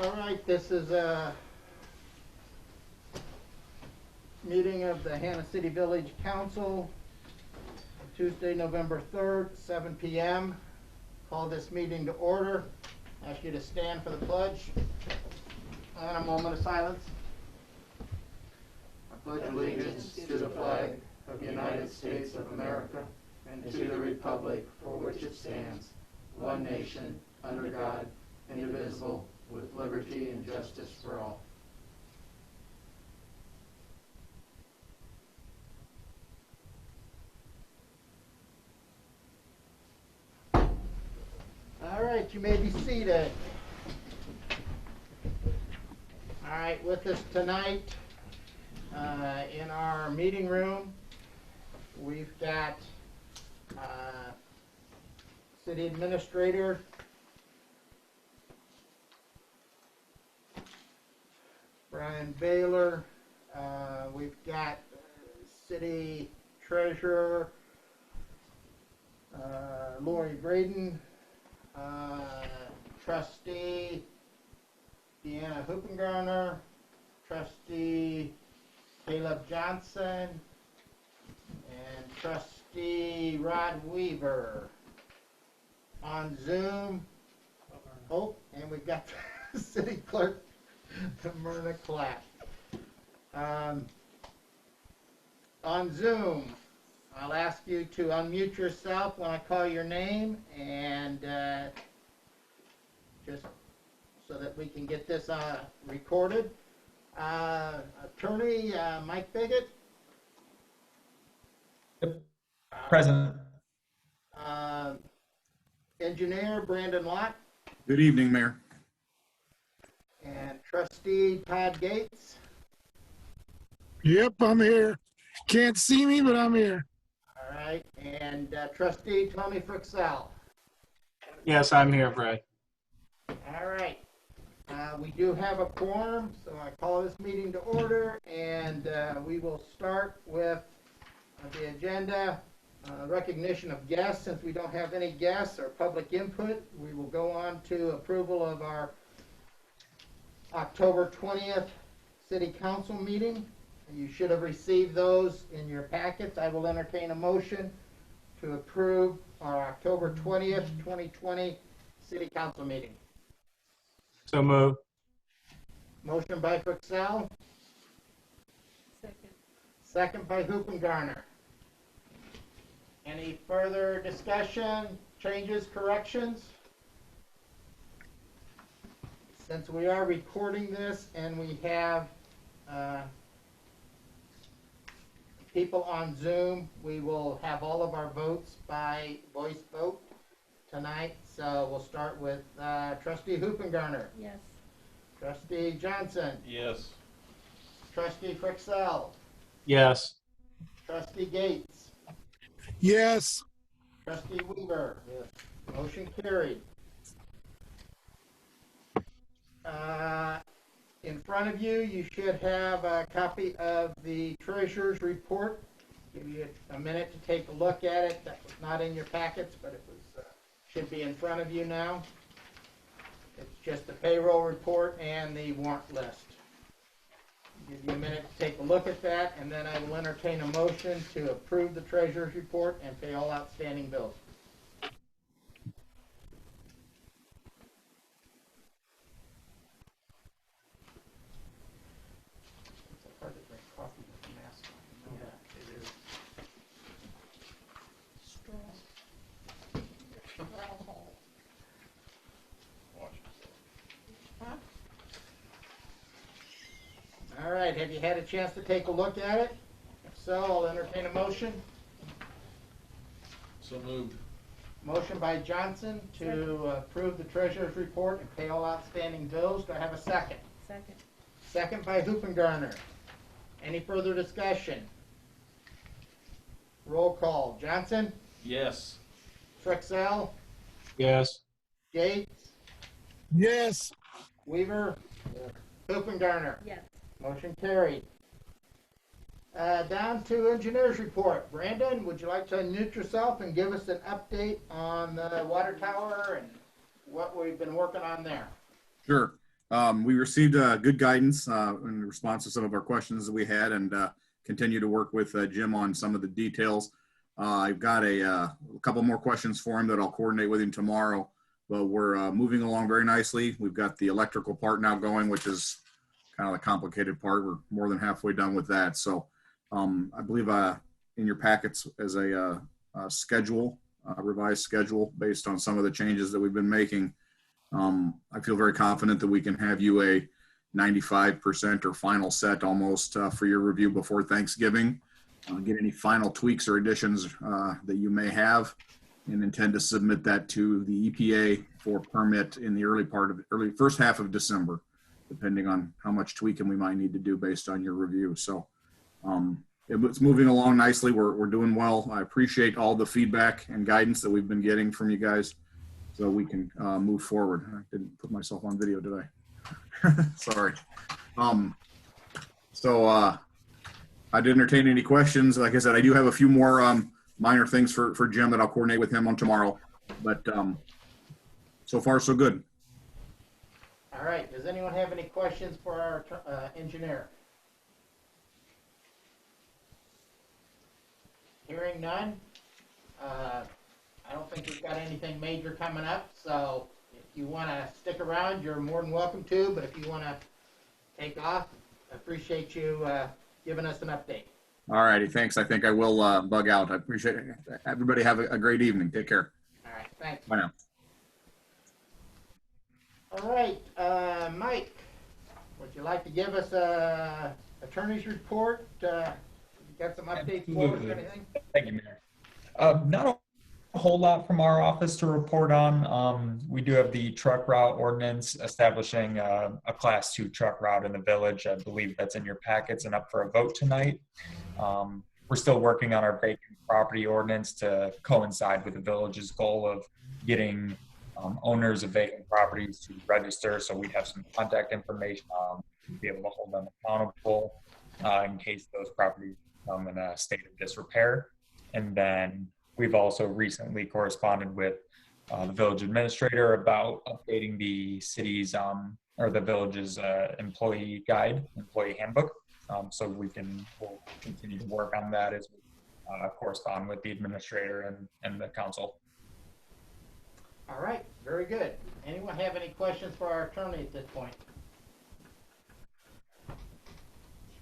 All right, this is a meeting of the Hannah City Village Council, Tuesday, November 3rd, 7 p.m. Call this meeting to order. Ask you to stand for the pledge. And a moment of silence. I pledge allegiance to the flag of the United States of America and to the republic for which it stands, one nation, under God, indivisible, with liberty and justice for all. All right, you may be seated. All right, with us tonight in our meeting room, we've got City Administrator Brian Baylor. We've got City Treasurer Lori Braden, Trustee Deanna Huppengarner, Trustee Caleb Johnson, and Trustee Rod Weaver. On Zoom, and we've got the City Clerk Myrna Clapp. On Zoom, I'll ask you to unmute yourself when I call your name, and just so that we can get this recorded. Attorney Mike Biggett. Present. Engineer Brandon Lott. Good evening, Mayor. And Trustee Todd Gates. Yep, I'm here. Can't see me, but I'm here. All right. And Trustee Tony Frixell. Yes, I'm here, Brad. All right. We do have a quorum, so I call this meeting to order, and we will start with the agenda. Recognition of guests. Since we don't have any guests or public input, we will go on to approval of our October 20th City Council meeting. You should have received those in your packets. I will entertain a motion to approve our October 20th, 2020 City Council meeting. So moved. Motion by Frixell. Second. Second by Huppengarner. Any further discussion, changes, corrections? Since we are recording this and we have people on Zoom, we will have all of our votes by voice vote tonight. So we'll start with Trustee Huppengarner. Yes. Trustee Johnson. Yes. Trustee Frixell. Yes. Trustee Gates. Yes. Trustee Weaver. Yes. Motion carried. In front of you, you should have a copy of the Treasurer's report. Give you a minute to take a look at it. That was not in your packets, but it was should be in front of you now. It's just the payroll report and the warrant list. Give you a minute to take a look at that, and then I will entertain a motion to approve the Treasurer's report and pay all outstanding bills. It's hard to drink coffee with a mask on. Yeah, it is. All right, have you had a chance to take a look at it? If so, I'll entertain a motion. So moved. Motion by Johnson to approve the Treasurer's report and pay all outstanding bills. Do I have a second? Second. Second by Huppengarner. Any further discussion? Roll call. Johnson? Yes. Frixell? Yes. Gates? Yes. Weaver? Huppengarner. Yes. Motion carried. Down to engineer's report. Brandon, would you like to unmute yourself and give us an update on the water tower and what we've been working on there? Sure. We received good guidance in response to some of our questions that we had, and continue to work with Jim on some of the details. I've got a couple more questions for him that I'll coordinate with him tomorrow, but we're moving along very nicely. We've got the electrical part now going, which is kind of the complicated part. We're more than halfway done with that. So I believe in your packets as a schedule, revised schedule based on some of the changes that we've been making. I feel very confident that we can have you a 95% or final set almost for your review before Thanksgiving. Get any final tweaks or additions that you may have, and intend to submit that to the EPA for permit in the first half of December, depending on how much tweaking we might need to do based on your review. So it's moving along nicely. We're doing well. I appreciate all the feedback and guidance that we've been getting from you guys, so we can move forward. I didn't put myself on video, did I? Sorry. I'd entertain any questions. Like I said, I do have a few more minor things for Jim that I'll coordinate with him on tomorrow, but so far so good. All right, does anyone have any questions for our engineer? Hearing none. I don't think we've got anything major coming up, so if you want to stick around, you're more than welcome to, but if you want to take off, I appreciate you giving us an update. All righty, thanks. I think I will bug out. I appreciate it. Everybody have a great evening. Take care. All right, thanks. Bye now. All right, Mike, would you like to give us a attorney's report? You got some updates for us or Absolutely. anything? Thank you, Mayor. Not a whole lot from our office to report on. We do have the truck route ordinance establishing a class 2 truck route in the village. I believe that's in your packets and up for a vote tonight. We're still working on our vacant property ordinance to coincide with the village's goal of getting owners of vacant properties to register, so we have some contact information to be able to hold them accountable in case those properties become in a state of disrepair. And then we've also recently corresponded with the village administrator about updating the city's or the village's employee handbook. So we'll continue to work on that as we correspond with the administrator and the council. All right, very good. Anyone have any questions for our attorney at this point?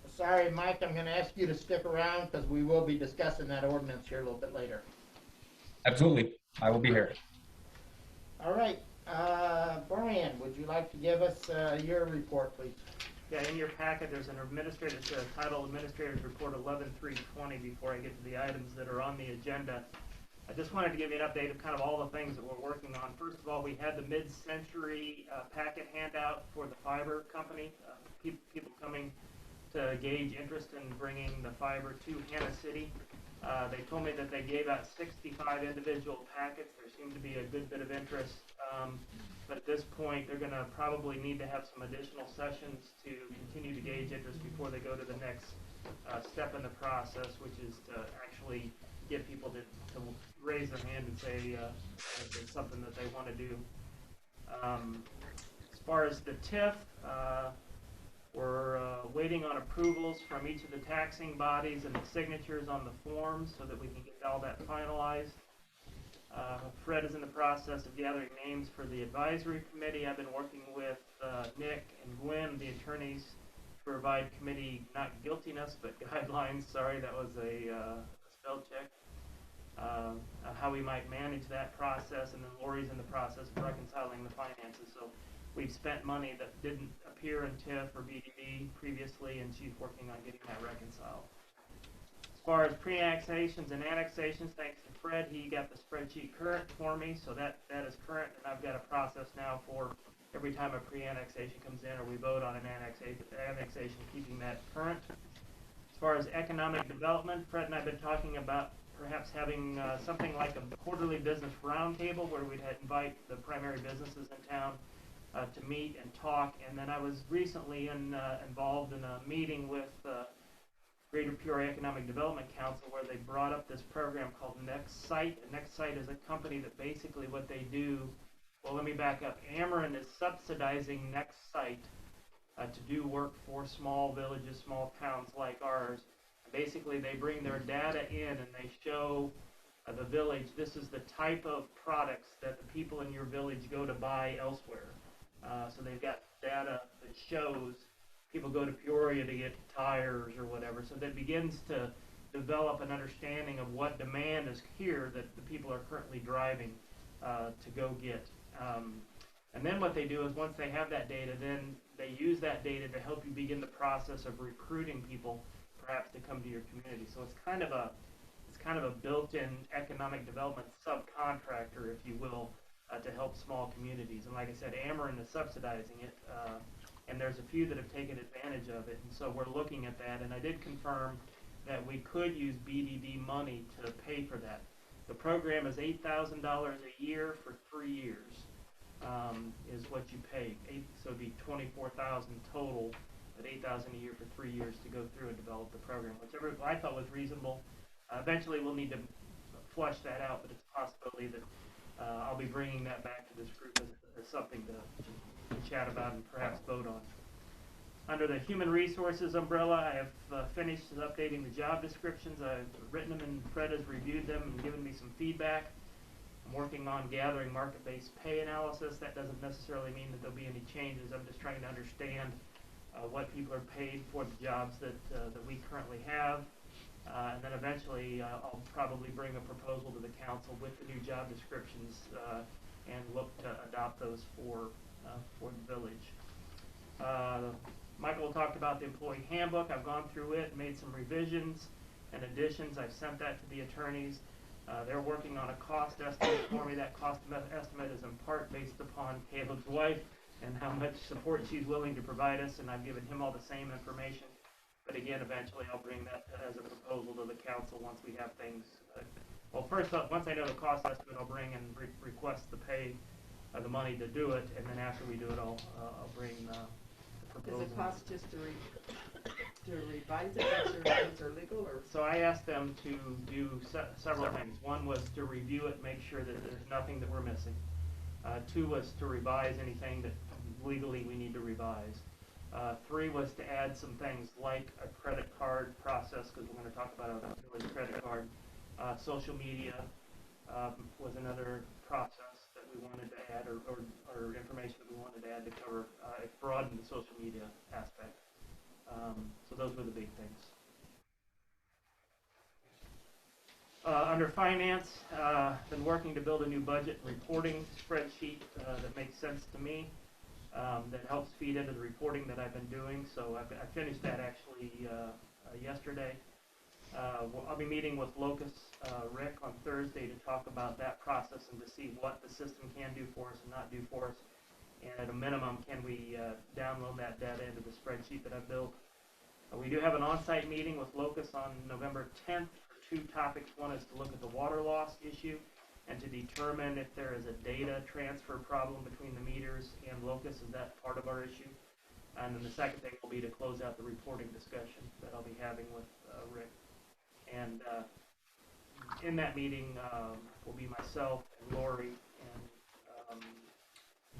Sorry, Mike, I'm going to ask you to stick around because we will be discussing that ordinance here a little bit later. Absolutely, I will be here. All right, Brian, would you like to give us your report, please? Yeah, in your packet, there's an administrative title, Administrator's Report 11-3-20 before I get to the items that are on the agenda. I just wanted to give you an update of kind of all the things that we're working on. First of all, we had the mid-century packet handout for the fiber company. People coming to gauge interest in bringing the fiber to Hannah City. They told me that they gave out 65 individual packets. There seemed to be a good bit of interest, but at this point they're going to probably need to have some additional sessions to continue to gauge interest before they go to the next step in the process, which is to actually get people to raise their hand and say if it's something that they want to do. As far as the TIF, we're waiting on approvals from each of the taxing bodies and the signatures on the forms so that we can get all that finalized. Fred is in the process of gathering names for the advisory committee. I've been working with Nick and Gwen, the attorneys, to provide committee not guiltiness but guidelines. Sorry, that was a spell check. How we might manage that process, and then Lori's in the process of reconciling the finances. So we've spent money that didn't appear in TIF or BDB previously, and she's working on getting that reconciled. As far as pre-annexations and annexations, thanks to Fred, he got the spreadsheet current for me, so that is current, and I've got a process now for every time a pre-annexation comes in or we vote on an annexation, keeping that current. As far as economic development, Fred and I have been talking about perhaps having something like a quarterly business roundtable where we'd invite the primary businesses in town to meet and talk. And then I was recently involved in a meeting with Greater Peoria Economic Development Council where they brought up this program called Next Site. And Next Site is a company that basically what they do Well, let me back up. Ameren is subsidizing Next Site to do work for small villages, small towns like ours. Basically, they bring their data in and they show the village, this is the type of products that the people in your village go to buy elsewhere. So they've got data that shows people go to Peoria to get tires or whatever. So that begins to develop an understanding of what demand is here that the people are currently driving to go get. And then what they do is once they have that data, then they use that data to help you begin the process of recruiting people perhaps to come to your community. So it's kind of a built-in economic development subcontractor, if you will, to help small communities. And like I said, Ameren is subsidizing it, and there's a few that have taken advantage of it. And so we're looking at that, and I did confirm that we could use BDD money to pay for that. The program is $8,000 a year for 3 years, is what you pay. So it'd be $24,000 total, but $8,000 a year for 3 years to go through and develop the program, which I thought was reasonable. Eventually, we'll need to flush that out, but it's a possibility that I'll be bringing that back to this group as something to chat about and perhaps vote on. Under the human resources umbrella, I have finished updating the job descriptions. I've written them, and Fred has reviewed them and given me some feedback. I'm working on gathering market-based pay analysis. That doesn't necessarily mean that there'll be any changes. I'm just trying to understand what people are paid for the jobs that we currently have. And then eventually I'll probably bring a proposal to the council with the new job descriptions and look to adopt those for the village. Michael talked about the employee handbook. I've gone through it, made some revisions and additions. I've sent that to the attorneys. They're working on a cost estimate for me. That cost estimate is in part based upon Caleb's wife and how much support she's willing to provide us, and I've given him all the same information. But again, eventually I'll bring that as a proposal to the council once we have things. Well, first up, once I know the cost estimate, I'll bring and request the pay, the money to do it, and then after we do it, I'll bring the proposal. Does it cost just to revise it, make sure things are legal, or? So I asked them to do several things. One was to review it, make sure that there's nothing that we're missing. Two was to revise anything that legally we need to revise. 3 was to add some things like a credit card process, because we're going to talk about a village credit card. Social media was another process that we wanted to add, or information that we wanted to add to cover, broaden the social media aspect. So those were the big things. Under finance, been working to build a new budget reporting spreadsheet that makes sense to me. That helps feed into the reporting that I've been doing. So I finished that actually yesterday. I'll be meeting with Locust Rick on Thursday to talk about that process and to see what the system can do for us and not do for us. And at a minimum, can we download that data into the spreadsheet that I've built. We do have an on-site meeting with Locust on November 10th for 2 topics. One is to look at the water loss issue and to determine if there is a data transfer problem between the meters and Locust. Is that part of our issue? And then the second thing will be to close out the reporting discussion that I'll be having with Rick. And in that meeting will be myself and Lori and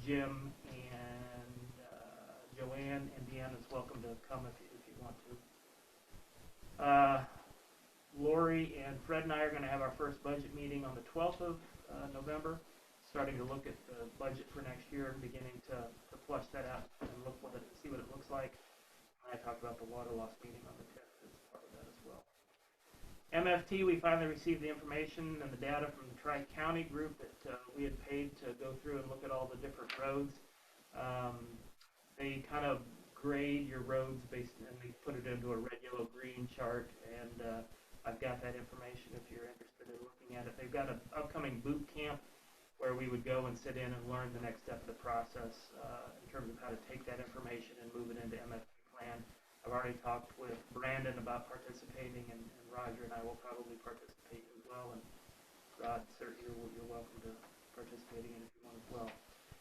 Jim and Joanne, and Deanna's welcome to come if you want to. Lori and Fred and I are going to have our first budget meeting on the 12th of November, starting to look at the budget for next year and beginning to flush that out and see what it looks like. I talked about the water loss meeting on the 10th as part of that as well. MFT, we finally received the information and the data from the Tri-County group that we had paid to go through and look at all the different roads. They kind of grade your roads and they put it into a red, yellow, green chart, and I've got that information if you're interested in looking at it. They've got an upcoming boot camp where we would go and sit in and learn the next step of the process in terms of how to take that information and move it into MFT plan. I've already talked with Brandon about participating, and Roger and I will probably participate as well. And Rod, sir, you're welcome to participating in if you want as well.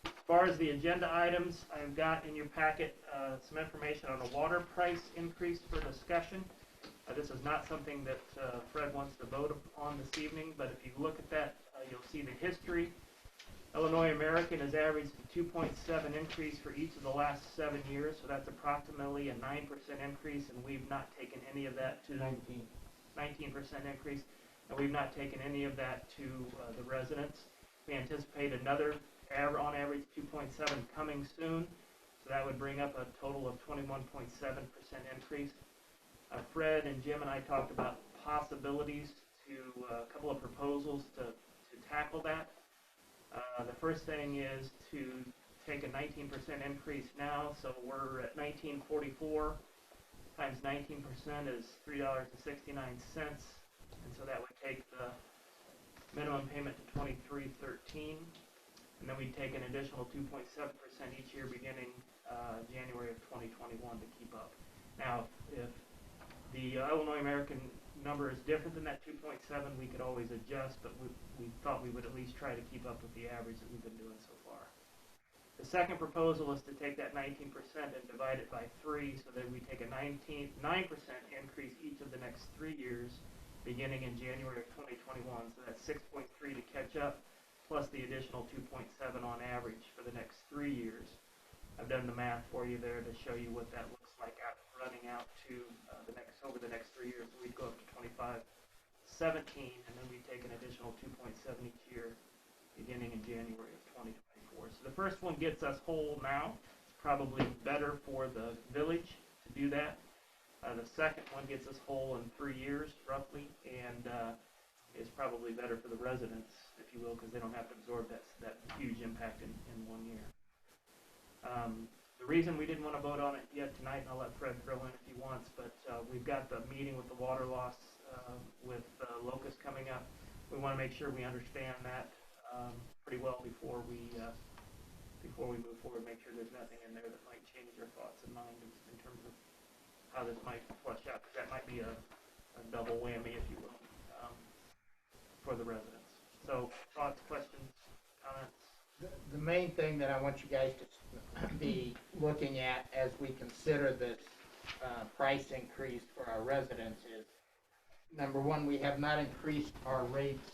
As far as the agenda items, I've got in your packet some information on a water price increase for discussion. This is not something that Fred wants to vote on this evening, but if you look at that, you'll see the history. Illinois American has averaged a 2.7 increase for each of the last 7 years, so that's approximately a 9% increase, and we've not taken any of that to 19% increase, and we've not taken any of that to the residents. We anticipate another on average 2.7 coming soon, so that would bring up a total of 21.7% increase. Fred and Jim and I talked about possibilities to a couple of proposals to tackle that. The first thing is to take a 19% increase now, so we're at 1944 times 19% is $3.69, and so that would take the minimum payment to $23.13, and then we'd take an additional 2.7% each year beginning January of 2021 to keep up. Now, if the Illinois American number is different than that 2.7, we could always adjust, but we thought we would at least try to keep up with the average that we've been doing so far. The second proposal is to take that 19% and divide it by 3, so that we take a 9% increase each of the next 3 years, beginning in January of 2021. So that's 6.3 to catch up, plus the additional 2.7 on average for the next 3 years. I've done the math for you there to show you what that looks like running out to over the next 3 years. We'd go up to 25.17, and then we'd take an additional 2.7 each year, beginning in January of 2024. So the first one gets us whole now. It's probably better for the village to do that. The second one gets us whole in 3 years, roughly, and is probably better for the residents, if you will, because they don't have to absorb that huge impact in 1 year. The reason we didn't want to vote on it yet tonight, and I'll let Fred throw in if he wants, but we've got the meeting with the water loss with Locust coming up. We want to make sure we understand that pretty well before we move forward. Make sure there's nothing in there that might change our thoughts and mind in terms of how this might flush out, because that might be a double whammy, if you will, for the residents. So, thoughts, questions, comments? The main thing that I want you guys to be looking at as we consider this price increase for our residents is, number one, we have not increased our rates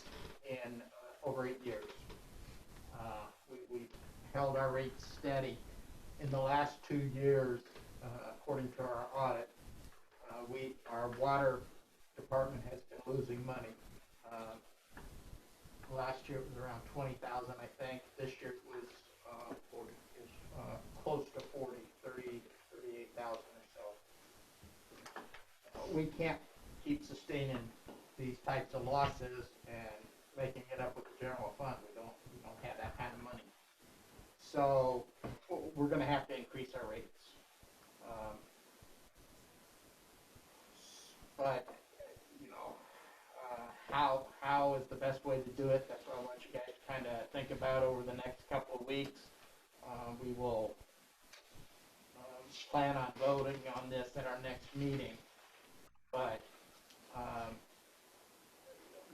in over 8 years. We held our rates steady. In the last 2 years, according to our audit, our water department has been losing money. Last year it was around 20,000, I think. This year it was close to 38,000 or so. We can't keep sustaining these types of losses and making it up with the general fund. We don't have that kind of money. So we're going to have to increase our rates. But how is the best way to do it? That's what I want you guys to kind of think about over the next couple of weeks. We will plan on voting on this at our next meeting. But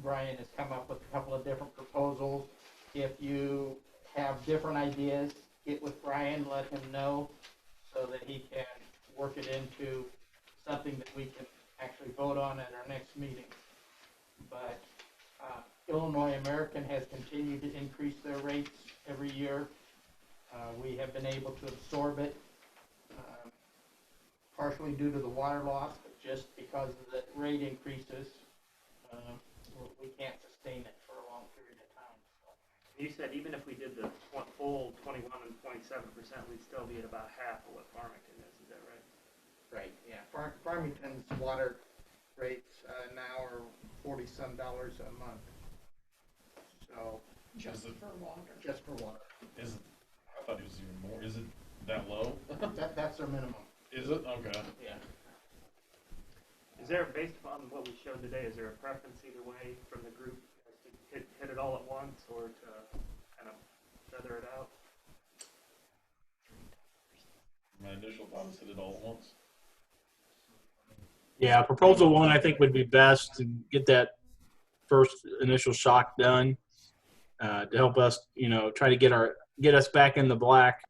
Brian has come up with a couple of different proposals. If you have different ideas, get with Brian, let him know so that he can work it into something that we can actually vote on at our next meeting. But Illinois American has continued to increase their rates every year. We have been able to absorb it, partially due to the water loss, but just because of the rate increases, we can't sustain it for a long period of time. So. You said even if we did the full 21.7%, we'd still be at about half of what Farmington is that right? Right, yeah. Farmington's water rates now are $40-some a month. So Just for water. just for water. Is it? I thought it was even more. Is it that low? That's their minimum. Is it? Okay. Yeah. Is there, based upon what we showed today, is there a preference either way from the group to hit it all at once or to kind of feather it out? My initial thought was hit it all at once. Yeah, proposal 1 I think would be best to get that first initial shock done to help us, try to get us back in the black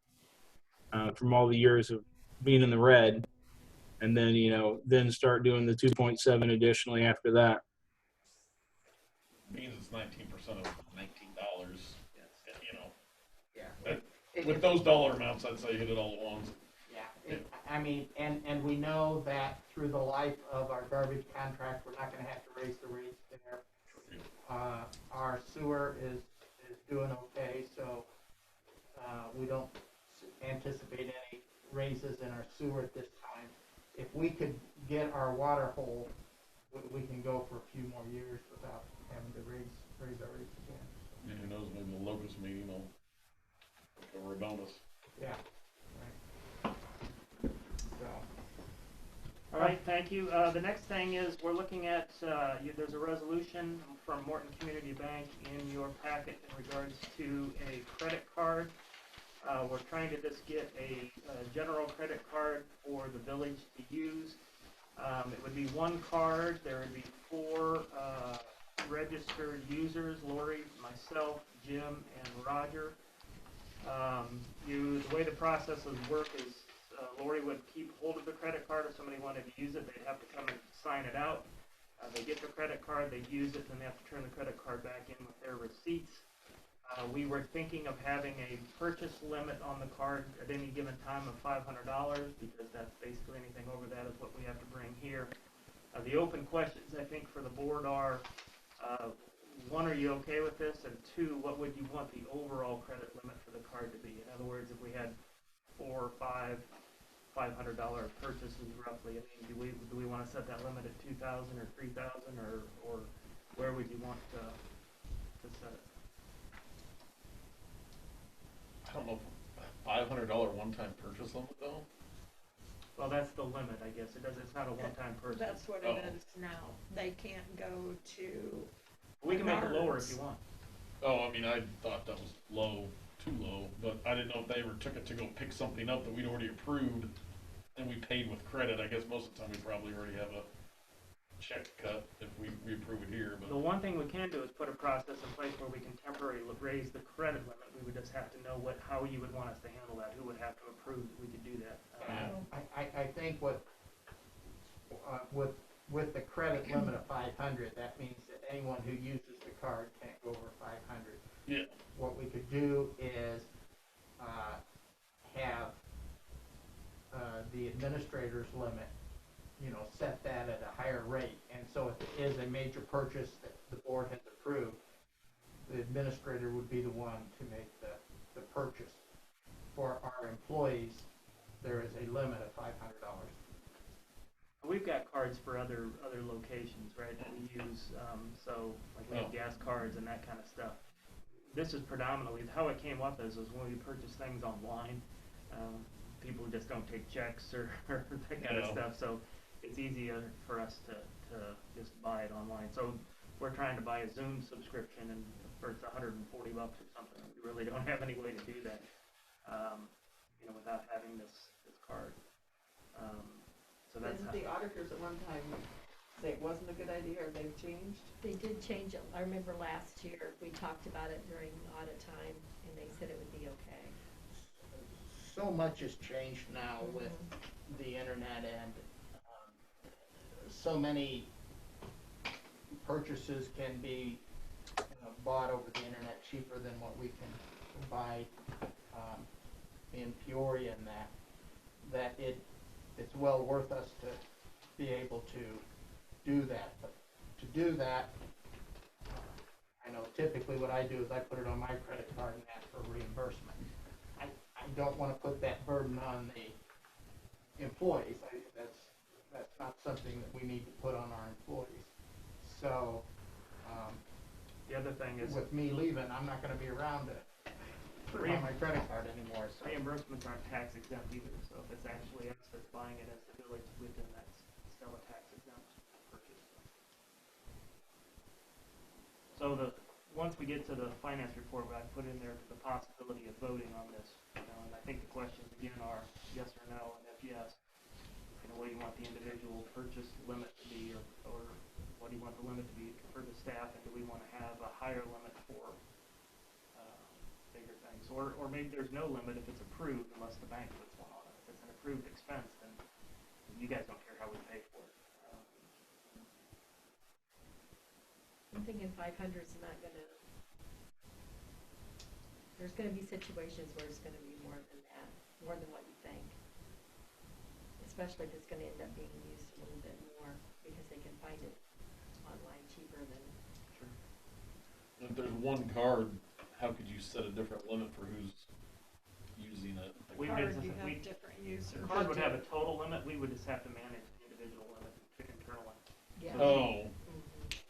from all the years of being in the red, and then then start doing the 2.7 additionally after that. Means it's 19% of $19. Yes. With those dollar amounts, I'd say hit it all at once. Yeah, I mean, and we know that through the life of our garbage contract, we're not gonna have to raise the rates there. Our sewer is doing okay, so, we don't anticipate any raises in our sewer at this time. If we could get our water whole, we can go for a few more years without having to raise our rates again. And who knows, maybe the locust meeting will cover a bonus. Yeah, right. So, All right, thank you. The next thing is we're looking at, there's a resolution from Morton Community Bank in your packet in regards to a credit card. We're trying to just get a general credit card for the village to use. It would be one card. There would be 4 registered users, Lori, myself, Jim, and Roger. The way the process would work is Lori would keep hold of the credit card. If somebody wanted to use it, they'd have to come and sign it out. They get the credit card, they use it, then they have to turn the credit card back in with their receipts. We were thinking of having a purchase limit on the card at any given time of $500 because that's basically anything over that is what we have to bring here. The open questions, I think, for the board are, 1, are you okay with this? And 2, what would you want the overall credit limit for the card to be? In other words, if we had 4 or 5 $500 purchases roughly, I mean, do we want to set that limit at 2,000 or 3,000 or where would you want to set it? I don't know, $500 one-time purchase limit though? Well, that's the limit, I guess. It's not a one-time purchase. That's what it is now. They can't go to. We can make it lower if you want. Oh, I mean, I thought that was too low, but I didn't know if they ever took it to go pick something up that we'd already approved and we paid with credit. I guess most of the time we probably already have a check cut if we approve it here. But The one thing we can do is put a process in place where we can temporarily raise the credit limit. We would just have to know how you would want us to handle that. Who would have to approve that we could do that? I think with the credit limit of 500, that means that anyone who uses the card can't go over 500. yeah, What we could do is have the administrator's limit, set that at a higher rate. And so if it is a major purchase that the board has approved, the administrator would be the one to make the purchase. For our employees, there is a limit of $500. We've got cards for other locations, right, that we use. So like we have gas cards and that kind of stuff. This is predominantly how it came up is when we purchase things online. People just don't take checks or that kind of stuff. So it's easier for us to just buy it online. So we're trying to buy a Zoom subscription, and for it's $140 or something. We really don't have any way to do that, without having this card. So that's Didn't the auditors at one time say it wasn't a good idea, or they've changed? They did change it. I remember last year we talked about it during audit time, and they said it would be okay. So much has changed now with the internet, and so many purchases can be bought over the internet cheaper than what we can buy in Peoria, and that it's well worth us to be able to do that. But to do that, I know typically what I do is I put it on my credit card and ask for reimbursement. I don't want to put that burden on the employees. That's not something that we need to put on our employees. So the other thing is with me leaving, I'm not going to be around to put it on my credit card anymore. So. Reimbursements aren't tax exempt either. So if it's actually us that's buying it as the village, then that's still a tax exempt purchase. So once we get to the finance report, I put in there the possibility of voting on this. And I think the questions again are yes or no, and if yes, what do you want the individual purchase limit to be, or what do you want the limit to be for the staff, and do we want to have a higher limit for bigger things, or maybe there's no limit if it's approved unless the bank puts one on it. If it's an approved expense, then you guys don't care how we pay for it. I'm thinking 500 is not gonna. There's gonna be situations where it's gonna be more than that, more than what you think. Especially if it's gonna end up being used a little bit more, because they can find it online cheaper than. If there's one card, how could you set a different limit for who's using it? We Card, did- you we- have different users. The card would have a total limit, we would just have to manage the individual limit internally. Yeah. Oh, Mhm.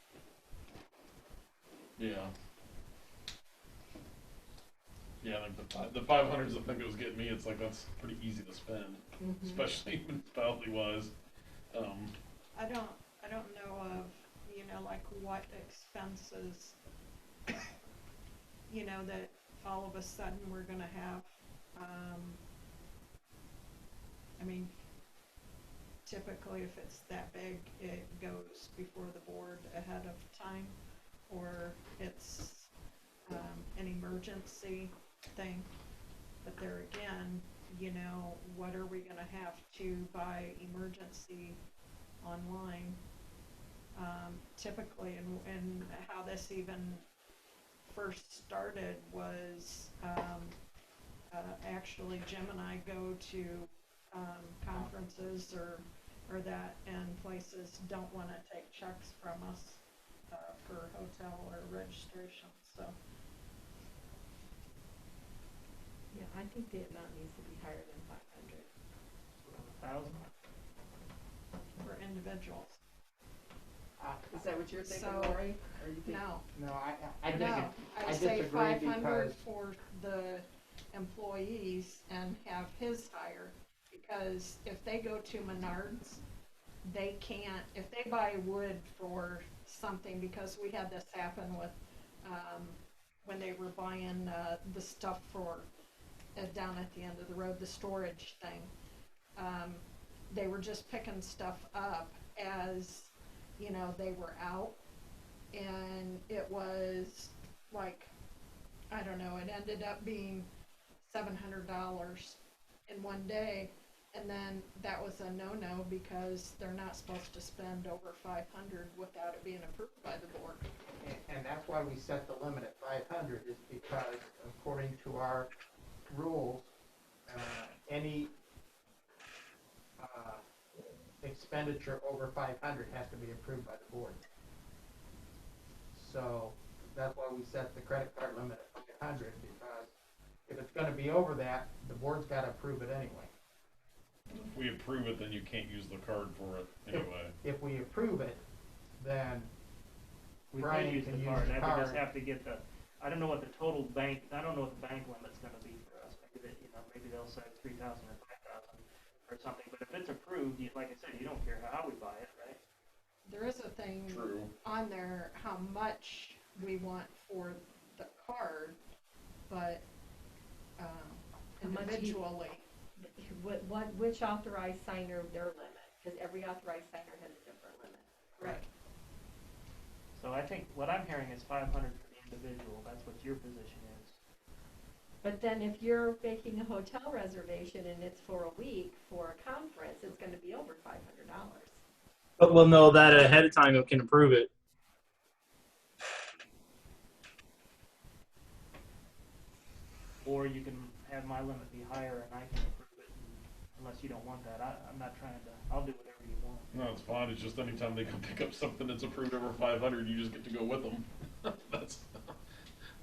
yeah. Yeah, like the 500 is the thing that was getting me. It's like that's pretty easy to spend, Mhm. especially municipality wise. I don't know of, like what expenses, that all of a sudden we're gonna have. I mean, typically if it's that big, it goes before the board ahead of time, or it's, an emergency thing. But there again, what are we gonna have to buy emergency online? Typically, and how this even first started was, actually Jim and I go to, conferences or that, and places don't wanna take checks from us, for hotel or registration, so. Yeah, I think the amount needs to be higher than 500. 1,000? For individuals. Is that what you're thinking, So- Lori? Or you think? No, I No, I I say disagree 500 because- for the employees and have his hire, because if they go to Menards, they can't, if they buy wood for something, because we had this happen with, when they were buying, the stuff for, down at the end of the road, the storage thing. They were just picking stuff up as, they were out, and it was like, I don't know, it ended up being $700 in one day, and then that was a no-no because they're not supposed to spend over 500 without it being approved by the board. And that's why we set the limit at 500, is because according to our rules, any expenditure over 500 has to be approved by the board. So that's why we set the credit card limit at 500, because if it's going to be over that, the board's got to approve it anyway. If we approve it, then you can't use the card for it anyway. If we approve it, then We Brian could use can the use card, the I would just card. have to get I don't know what the total bank, I don't know what the bank limit's gonna be for us. Maybe they'll say 3,000 or 5,000 or something, but if it's approved, like I said, you don't care how we buy it, right? There is a thing True. on there how much we want for the card, but How much you- individually. Which authorized signer their limit, because every authorized signer has a different limit. Right. So I think what I'm hearing is 500 for the individual, that's what your position is. But then if you're making a hotel reservation and it's for a week for a conference, it's gonna be over $500. But we'll know that ahead of time. It can approve it. Or you can have my limit be higher and I can approve it, unless you don't want that. I'm not trying to, I'll do whatever you want. No, it's fine. It's just anytime they come pick up something that's approved over 500, you just get to go with them. That's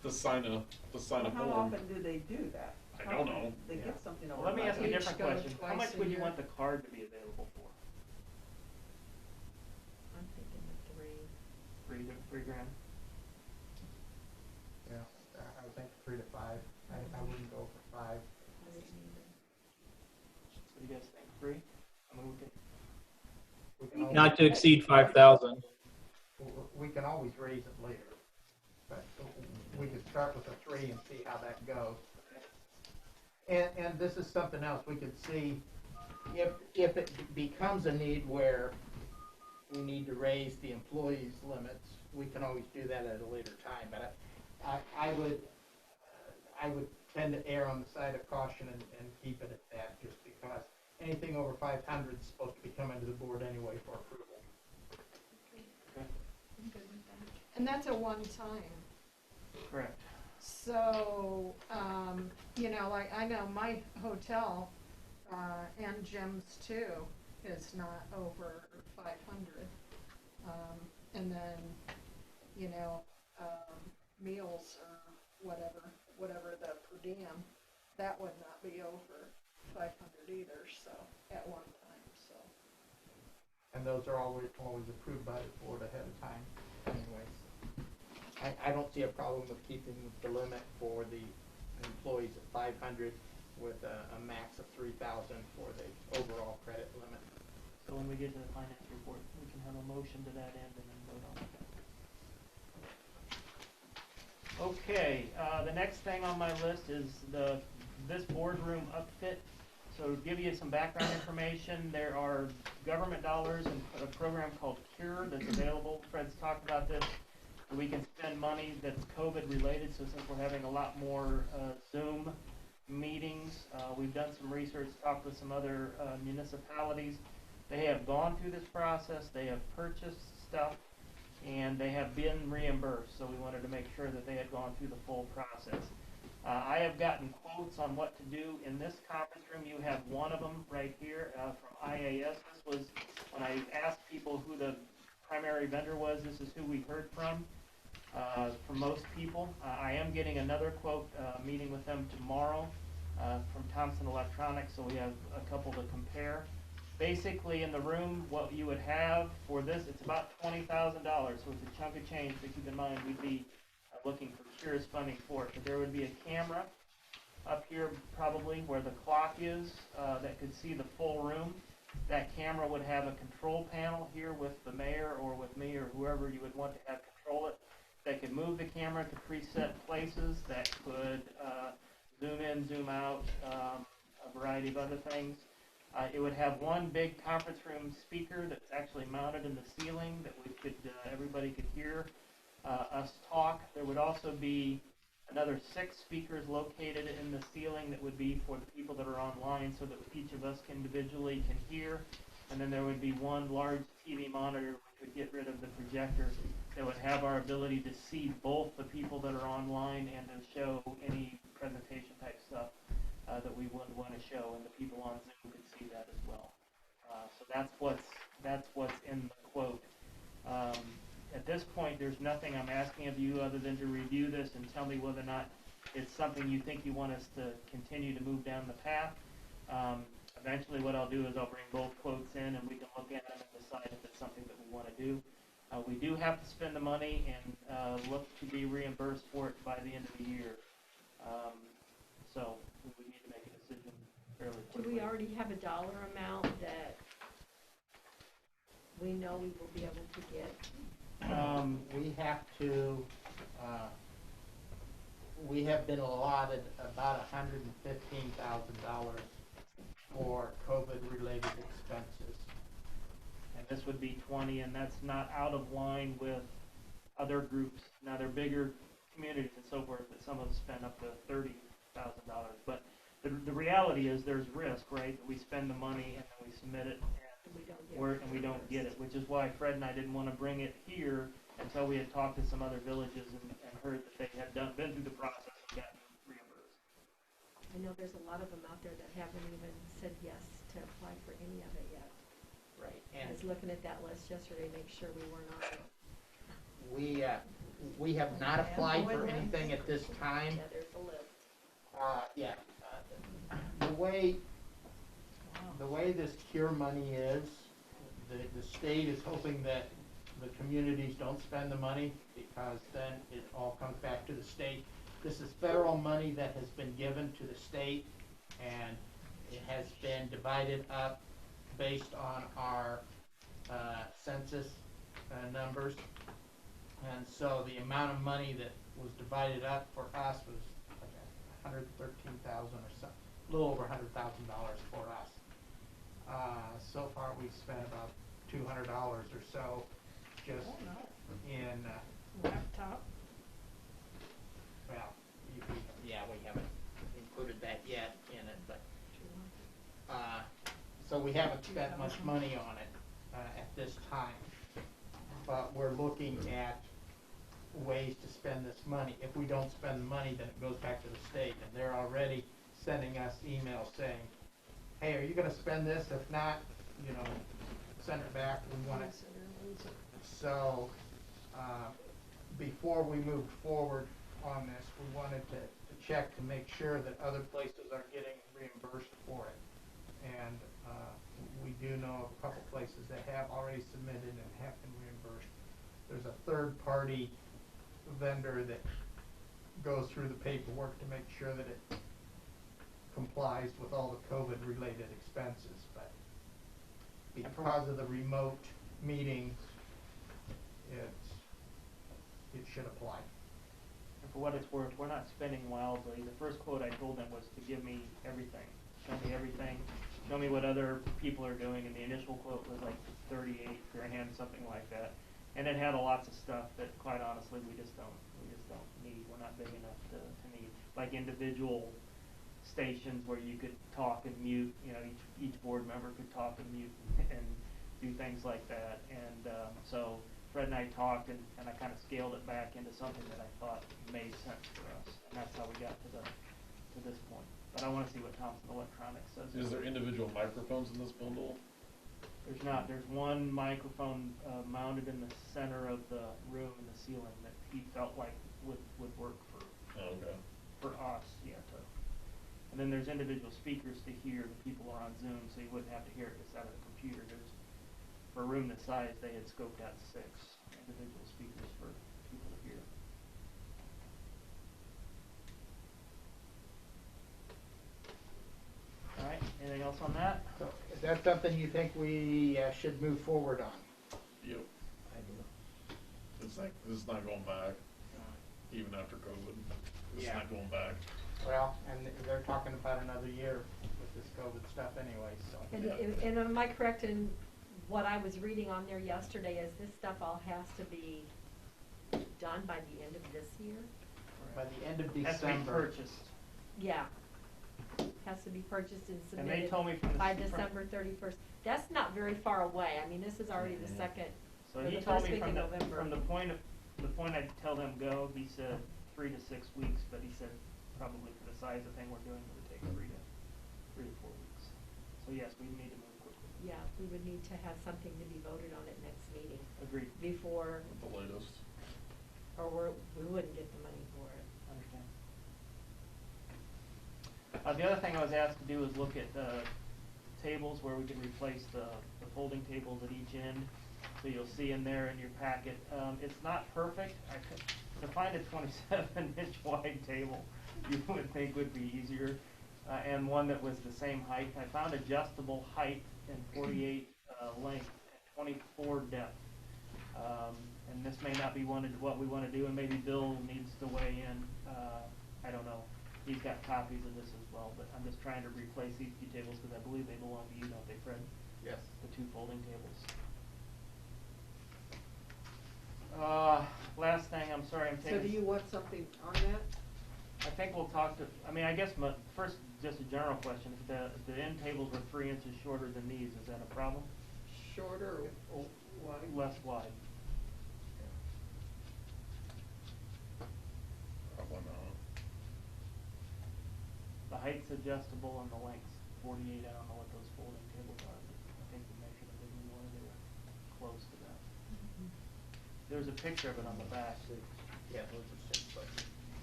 to sign a How form. often do they do that? I don't know. They Yeah. get something over. Well, let me ask you a Each different go question. How twice much a would you year. want the card to be available for? I'm thinking of 3. $3,000? Yeah, I would think 3 to 5. I wouldn't go for 5. What do you guys think? 3? I mean, We can always, Not to exceed 5,000. we can always raise it later, but we could start with a 3 and see how that goes. And this is something else we could see if it becomes a need where we need to raise the employees' limits. We can always do that at a later time. But I would tend to err on the side of caution and keep it at that, just because anything over 500 is supposed to be coming to the board anyway for approval. And that's a one time. correct. So, you know, like, I know my hotel, and Jim's too, is not over 500. And then, you know, meals or whatever the per diem, that would not be over 500 either, so, at one time, so. And those are always approved by the board ahead of time anyways. I don't see a problem with keeping the limit for the employees at 500 with a max of 3,000 for the overall credit limit. So when we get to the finance report, we can have a motion to that end and then vote on it. Okay, the next thing on my list is this boardroom upfit. So to give you some background information, there are government dollars in a program called CURE that's available. Fred's talked about this. We can spend money that's COVID related, so since we're having a lot more Zoom meetings, we've done some research, talked with some other municipalities. They have gone through this process, they have purchased stuff, and they have been reimbursed, so we wanted to make sure that they had gone through the full process. I have gotten quotes on what to do in this conference room. You have one of them right here from IAS. This was when I asked people who the primary vendor was, this is who we heard from most people. I am getting another quote, meeting with them tomorrow from Thompson Electronics, so we have a couple to compare. Basically, in the room, what you would have for this, it's about $20,000, so it's a chunk of change, but keep in mind we'd be looking for CURE's funding for it. But there would be a camera up here probably where the clock is that could see the full room. That camera would have a control panel here with the mayor or with me or whoever you would want to have control it. That could move the camera to preset places, that could zoom in, zoom out, a variety of other things. It would have one big conference room speaker that's actually mounted in the ceiling that we could, everybody could hear us talk. There would also be another 6 speakers located in the ceiling that would be for the people that are online so that each of us individually can hear. And then there would be one large TV monitor which would get rid of the projector that would have our ability to see both the people that are online and to show any presentation type stuff that we would want to show, and the people on Zoom could see that as well. So that's what's in the quote. At this point, there's nothing I'm asking of you other than to review this and tell me whether or not it's something you think you want us to continue to move down the path. Eventually what I'll do is I'll bring both quotes in and we can look at them and decide if it's something that we want to do. We do have to spend the money and look to be reimbursed for it by the end of the year. So we need to make a decision fairly quickly. Do we already have a dollar amount that we know we will be able to get? We have to, we have been allotted about $115,000 for COVID-related expenses. And this would be 20, and that's not out of line with other groups. Now, they're bigger communities and so forth, but some of them spend up to $30,000. But the reality is there's risk, right? That we spend the money and then we submit it and we don't get it, which is why Fred and I didn't want to bring it here until we had talked to some other villages and heard that they had been through the process and gotten reimbursed. I know there's a lot of them out there that haven't even said yes to apply for any of it yet. Right. I was looking at that list yesterday to make sure we weren't on it. We have not applied for anything at this time. Yeah, there's a list. The way this CURE money is, the state is hoping that the communities don't spend the money because then it all comes back to the state. This is federal money that has been given to the state, and it has been divided up based on our census numbers. And so the amount of money that was divided up for us was like $113,000 or so, a little over $100,000 for us. So far we've spent about $200 or so just in Laptop. well, yeah, we haven't included that yet in it, but so we haven't spent much money on it at this time. But we're looking at ways to spend this money. If we don't spend the money, then it goes back to the state, and they're already sending us emails saying, hey, are you gonna spend this? If not, you know, send it back, we want it. So, before we moved forward on this, we wanted to check to make sure that other places are getting reimbursed for it. And we do know of a couple places that have already submitted and have been reimbursed. There's a third-party vendor that goes through the paperwork to make sure that it complies with all the COVID-related expenses. But because of the remote meetings, it should apply. And for what it's worth, we're not spending wildly. The first quote I told them was to give me everything, show me everything, show me what other people are doing, and the initial quote was like 38 grand, something like that. And it had lots of stuff that, quite honestly, we just don't need. We're not big enough to need, like individual stations where you could talk and mute. You know, each board member could talk and mute and do things like that. And so Fred and I talked, and I kind of scaled it back into something that I thought made sense for us, and that's how we got to this point. But I want to see what Thompson Electronics says. Is there individual microphones in this bundle? There's not. There's one microphone mounted in the center of the room in the ceiling that he felt like would work for Okay. for us. Yeah. And then there's individual speakers to hear the people are on Zoom, so you wouldn't have to hear it just out of the computer. For a room this size, they had scoped out 6 individual speakers for people to hear. All right, anything else on that? So is that something you think we should move forward on? Yep. I do. This is not going back, even after COVID. It's Yeah. not going back. Well, and they're talking about another year with this COVID stuff anyway, so. And am I correct in what I was reading on there yesterday is this stuff all has to be done by the end of this year? By the end of Has to be December. purchased. Yeah. Has to be purchased and And they submitted told me from the by December 31st. That's not very far away. I mean, this is already the second, So or he the told first me week in November. from the point I tell them go, he said 3 to 6 weeks, but he said probably for the size of thing we're doing, it would take 3 to 4 weeks. So yes, we need to move quickly. Yeah, we would need to have something to be voted on at next meeting Agreed. before, At the latest. or we wouldn't get the money for it. Understand. The other thing I was asked to do is look at tables where we can replace the folding tables at each end. So you'll see in there in your packet. It's not perfect. To find a 27-inch wide table, you would think would be easier, and one that was the same height. I found adjustable height and 48 length and 24 depth. And this may not be what we want to do, and maybe Bill needs to weigh in. I don't know. He's got copies of this as well, but I'm just trying to replace these 2 tables because I believe they belong to you, don't they, Fred? Yes. The 2 folding tables. Last thing, I'm sorry, I'm taking. So do you want something on that? I think we'll talk to, I mean, I guess first, just a general question. If the end tables were 3 inches shorter than these, is that a problem? Shorter or wide? Less wide. Probably not. The height's adjustable and the length's 48. I don't know what those folding tables are, but I think we measured them in one, they were close to that. There's a picture of it on the back. Yeah, those are 6 foot.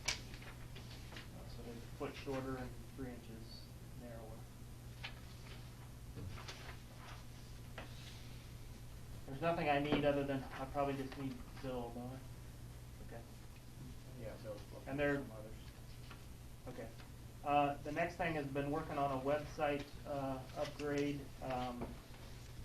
So they're a foot shorter and 3 inches narrower. There's nothing I need other than, I probably just need Bill, don't I? Okay. Yeah, those look And they're- some others. Okay. The next thing has been working on a website upgrade.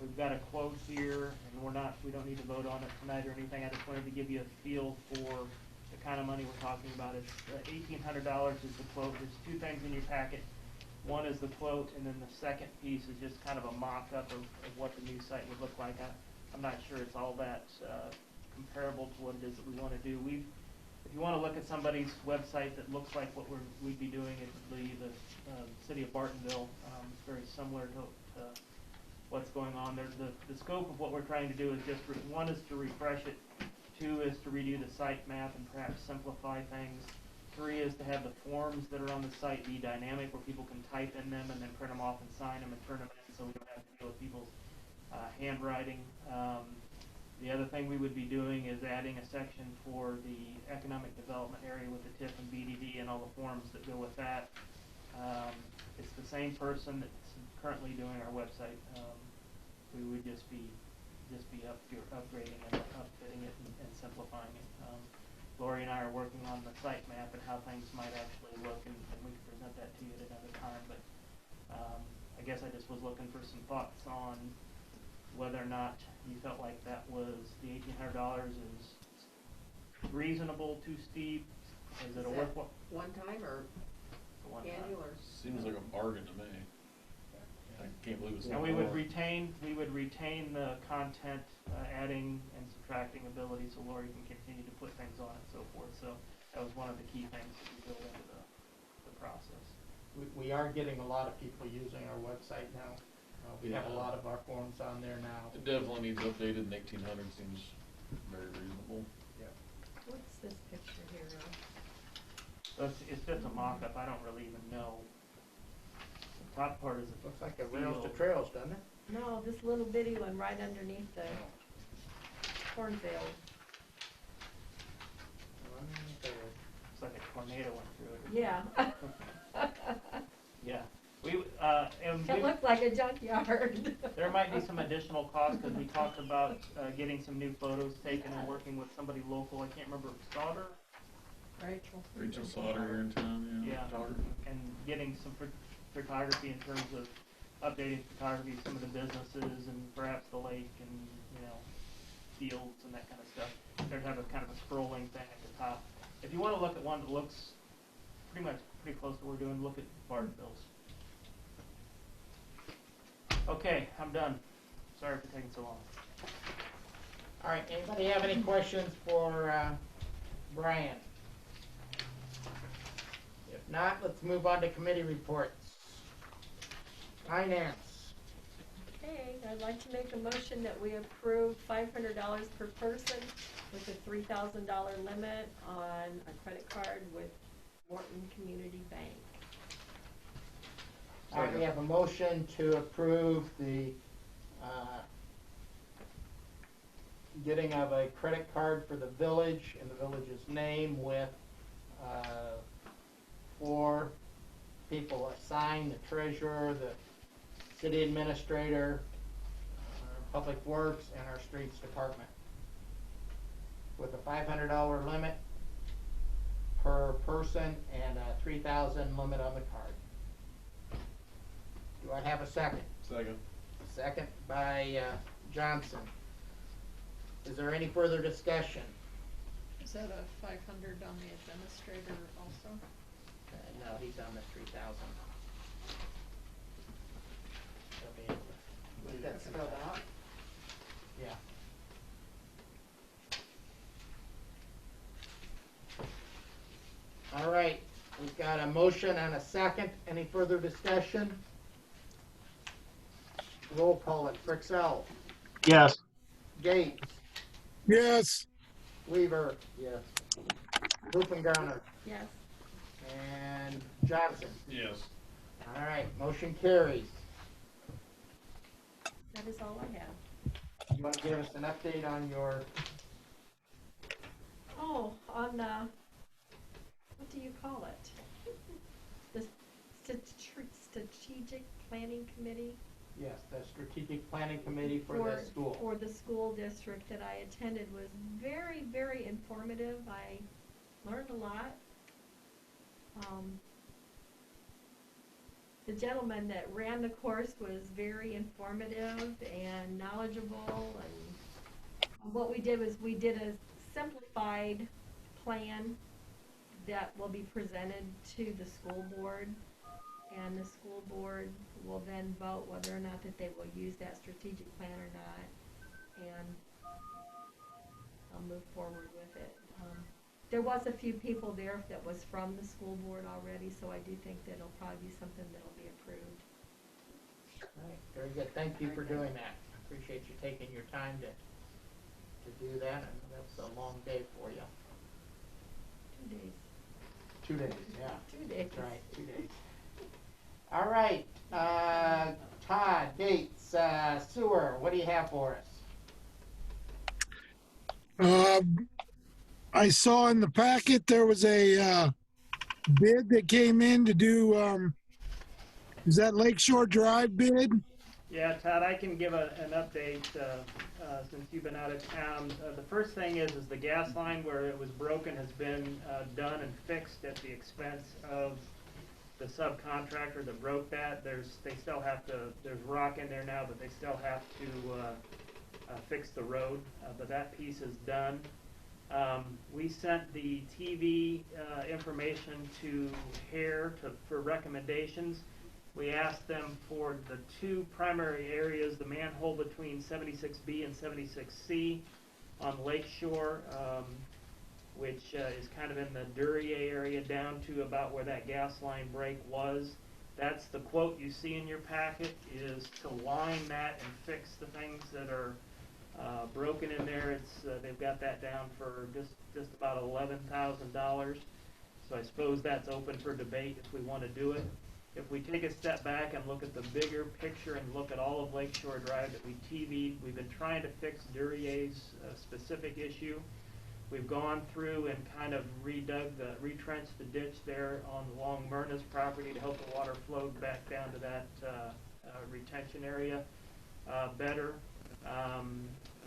We've got a quote here, and we don't need to vote on it tonight or anything. I just wanted to give you a feel for the kind of money we're talking about. It's $1,800 is the quote. There's 2 things in your packet. One is the quote, and then the second piece is just kind of a mock-up of what the new site would look like. I'm not sure it's all that comparable to what it is that we want to do. If you want to look at somebody's website that looks like what we'd be doing at the city of Bartonville, it's very similar to what's going on there. The scope of what we're trying to do is just, one is to refresh it 2 is to redo the site map and perhaps simplify things. 3 is to have the forms that are on the site be dynamic, where people can type in them and then print them off and sign them and turn them in, so we don't have to deal with people's handwriting. The other thing we would be doing is adding a section for the economic development area with the TIF and BDD and all the forms that go with that. It's the same person that's currently doing our website. We would just be upgrading and upfitting it and simplifying it. Lori and I are working on the site map and how things might actually look, and we can present that to you at another time. But I guess I just was looking for some thoughts on whether or not you felt like that was the $1,800 is reasonable, too steep. Is it a worthwhile? One time or annual or? Seems like a bargain to me. I can't believe it's. And we would retain the content, adding and subtracting ability, so Lori can continue to put things on and so forth. So that was one of the key things that we built into the process. We are getting a lot of people using our website now. We have a lot of our forms on there now. It definitely needs updated, and 1,800 seems very reasonable. What's this picture here, Rob? So it's just a mock-up. I don't really even know. The top part is Looks like a rails to trails, doesn't it? No, this little bitty one right underneath the cornfield. Looks like a tornado went through it. Yeah. Yeah. And It looked like a junkyard. there might be some additional costs, because we talked about getting some new photos taken and working with somebody local. I can't remember, Sauter? Rachel Sauter here in town, Yeah, and getting some photography in terms of updating photography of some of the businesses and perhaps the lake and, fields and that kind of stuff. There'd have a kind of a scrolling thing at the top. If you want to look at one that looks pretty close to what we're doing, look at Bartonville's. Okay, I'm done. Sorry for taking so long. All right, anybody have any questions for Brian? If not, let's move on to committee reports. Finance. Okay, I'd like to make a motion that we approve $500 per person with a $3,000 limit on a credit card with Morton Community Bank. All right, we have a motion to approve the getting of a credit card for the village in the village's name with 4 people assigned: the treasurer, the city administrator, public works, and our streets department, with a $500 limit per person and a $3,000 limit on the card. Do I have a second? Second. Second by Johnson. Is there any further discussion? Is that a 500 on the administrator also? No, he's on the 3,000. That's spelled out? Yeah. All right, we've got a motion and a second. Any further discussion? Roll call it. Frixell. Yes. Gates. Yes. Weaver. Yes. Rupengarner. Yes. And Johnson. Yes. All right, motion carries. That is all I have. You want to give us an update on your, Oh, on what do you call it? The strategic planning committee yes, the strategic planning committee for the school. for the school district that I attended was very, very informative. I learned a lot. The gentleman that ran the course was very informative and knowledgeable, and what we did was we did a simplified plan that will be presented to the school board, and the school board will then vote whether or not that they will use that strategic plan or not, and I'll move forward with it. There was a few people there that was from the school board already, so I do think that it'll probably be something that'll be approved. All right, very good. Thank you for doing that. Appreciate you taking your time to to do that, and that's a long day for you. 2 days. 2 days, yeah. 2 days. That's right, 2 days. All right, Todd, Gates, sewer, what do you have for us? I saw in the packet there was a bid that came in to do, is that Lakeshore Drive bid? Yeah, Todd, I can give an update since you've been out of town. The first thing is the gas line where it was broken has been done and fixed at the expense of the subcontractor that broke that. They still have to, there's rock in there now, but they still have to fix the road, but that piece is done. We sent the TV information to Hare for recommendations. We asked them for the two primary areas, the manhole between 76B and 76C on Lake Shore, which is kind of in the Duryea area down to about where that gas line break was. That's the quote you see in your packet, is to line that and fix the things that are broken in there. They've got that down for just about $11,000. So I suppose that's open for debate if we want to do it. If we take a step back and look at the bigger picture and look at all of Lakeshore Drive that we TV'd, we've been trying to fix Duryea's specific issue. We've gone through and kind of retrenched the ditch there along Myrna's property to help the water flow back down to that retention area better.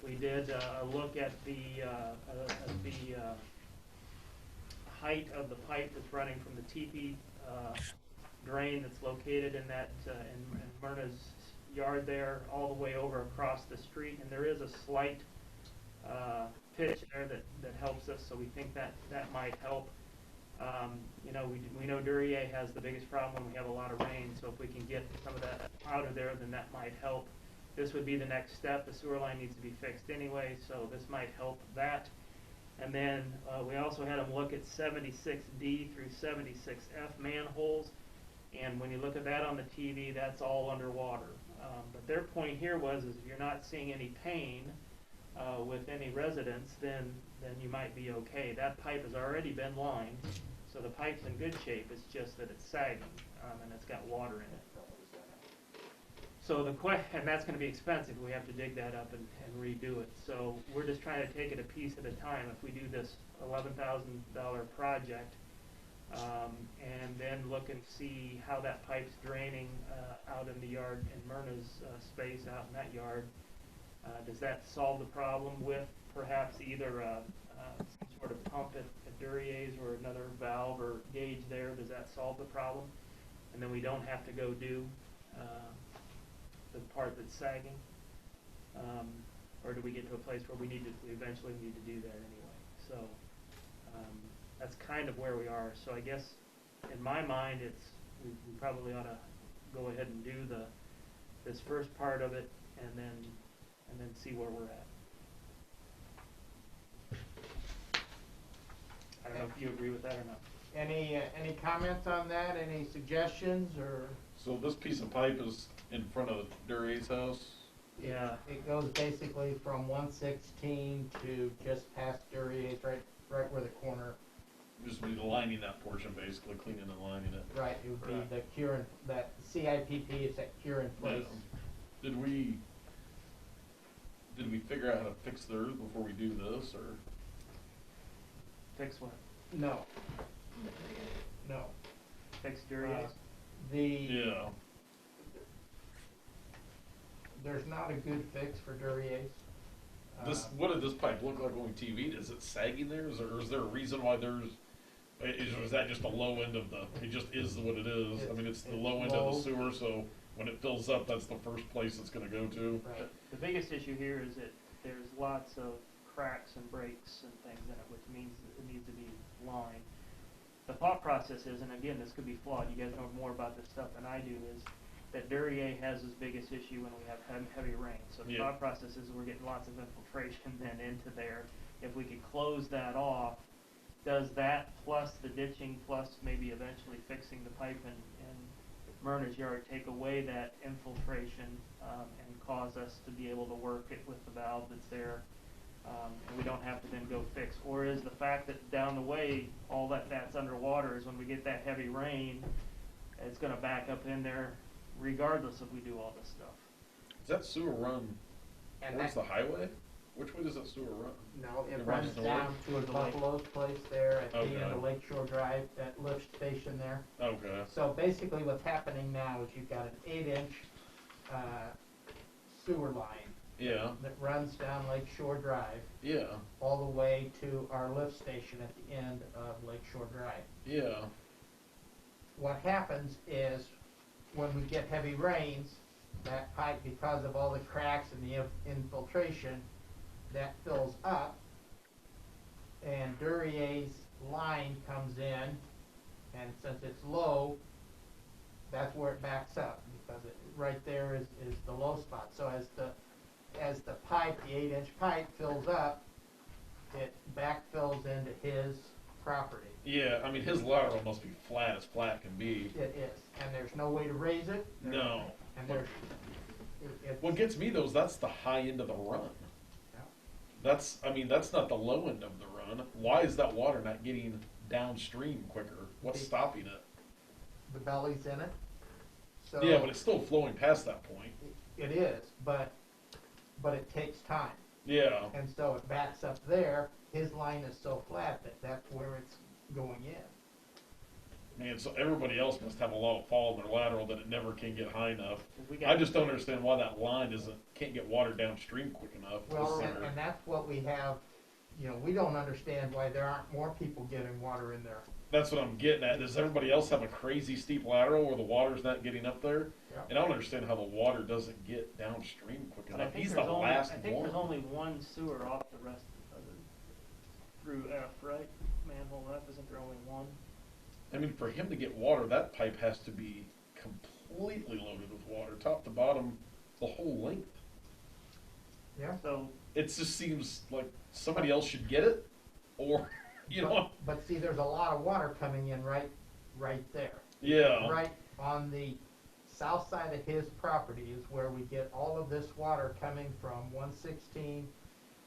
We did a look at the height of the pipe that's running from the teepee drain that's located in that in Myrna's yard there, all the way over across the street, and there is a slight pitch there that helps us, so we think that might help. You know, we know Duryea has the biggest problem when we have a lot of rain, so if we can get some of that out of there, then that might help. This would be the next step. The sewer line needs to be fixed anyway, so this might help that. And then we also had them look at 76D through 76F manholes. And when you look at that on the TV, that's all underwater. But their point here is if you're not seeing any pain with any residents, then you might be okay. That pipe has already been lined, so the pipe's in good shape. It's just that it's sagging and it's got water in it. So and that's going to be expensive. We have to dig that up and redo it. So we're just trying to take it a piece at a time. If we do this $11,000 project, and then look and see how that pipe's draining out in the yard in Myrna's space out in that yard. Does that solve the problem with perhaps either some sort of pump at Duryea's or another valve or gauge there? Does that solve the problem? And then we don't have to go do the part that's sagging? Or do we get to a place where we eventually need to do that anyway? So that's kind of where we are. So I guess in my mind, we probably ought to go ahead and do this first part of it, and then see where we're at. I don't know if you agree with that or not. Any comments on that? Any suggestions or? So this piece of pipe is in front of Duryea's house? Yeah. It goes basically from 116 to just past Duryea's, right where the corner. Just be lining that portion, basically cleaning and lining it. Right, it would be Correct. the cure, that CIPP is that cure in place. Did we figure out how to fix theirs before we do this, or? Fix what? No. Fix Duryea's? Yeah. There's not a good fix for Duryea's. What did this pipe look like when we TV'd? Is it sagging there? Is there a reason why there's? Is that just the low end of the? It just is what it is. I mean, it's the low end of the sewer, so when it fills up, that's the first place it's going to go to. Right. The biggest issue here is that there's lots of cracks and breaks and things in it, which means that it needs to be lined. The thought process is, and again, this could be flawed, you guys know more about this stuff than I do, is that Duryea has his biggest issue when we have heavy rain. So the thought process is we're getting lots of infiltration then into there. If we could close that off, does that plus the ditching plus maybe eventually fixing the pipe in Myrna's yard take away that infiltration and cause us to be able to work it with the valve that's there? and we don't have to then go fix? Or is the fact that down the way, all that's underwater is when we get that heavy rain, it's gonna back up in there regardless if we do all this stuff? Does that sewer run And towards that, the highway? Which way does that sewer run? no, it It runs runs down to north? Buffalo's place there at the end Okay. of Lakeshore Drive, that lift station there. Okay. So basically what's happening now is you've got an 8-inch sewer line Yeah. that runs down Lakeshore Drive Yeah. all the way to our lift station at the end of Lakeshore Drive. Yeah. What happens is when we get heavy rains, that pipe, because of all the cracks and the infiltration, that fills up, and Durier's line comes in, and since it's low, that's where it backs up, because it, right there is the low spot. So as the pipe, the 8-inch pipe fills up, it backfills into his property. Yeah. I mean, his lateral must be flat as flat can be. It is, and there's no way to raise it. No. And there's, What gets me though is that's the high end of the run. Yeah. That's not the low end of the run. Why is that water not getting downstream quicker? What's stopping it? the belly's in it. So Yeah, but it's still flowing past that point. it is, but it takes time. Yeah. And so it backs up there. His line is so flat that that's where it's going in. Man, so everybody else must have a lot of fall in their lateral that it never can get high enough. 'Cause we got- I just don't understand why that line can't get water downstream quick enough. Well, This center. and that's what we have, we don't understand why there aren't more people getting water in there. That's what I'm getting at. Does everybody else have a crazy steep lateral where the water's not getting up there? Yeah. And I don't understand how the water doesn't get downstream quick But I enough. think He's the there's only, last I think there's one. only one sewer off the rest of it, through F, right? Manhole F, isn't there only one? I mean, for him to get water, that pipe has to be completely loaded with water, top to bottom, the whole length. Yeah. So, It just seems like somebody else should get it, or, you know, But see, there's a lot of water coming in right there. yeah. Right on the south side of his property is where we get all of this water coming from 116.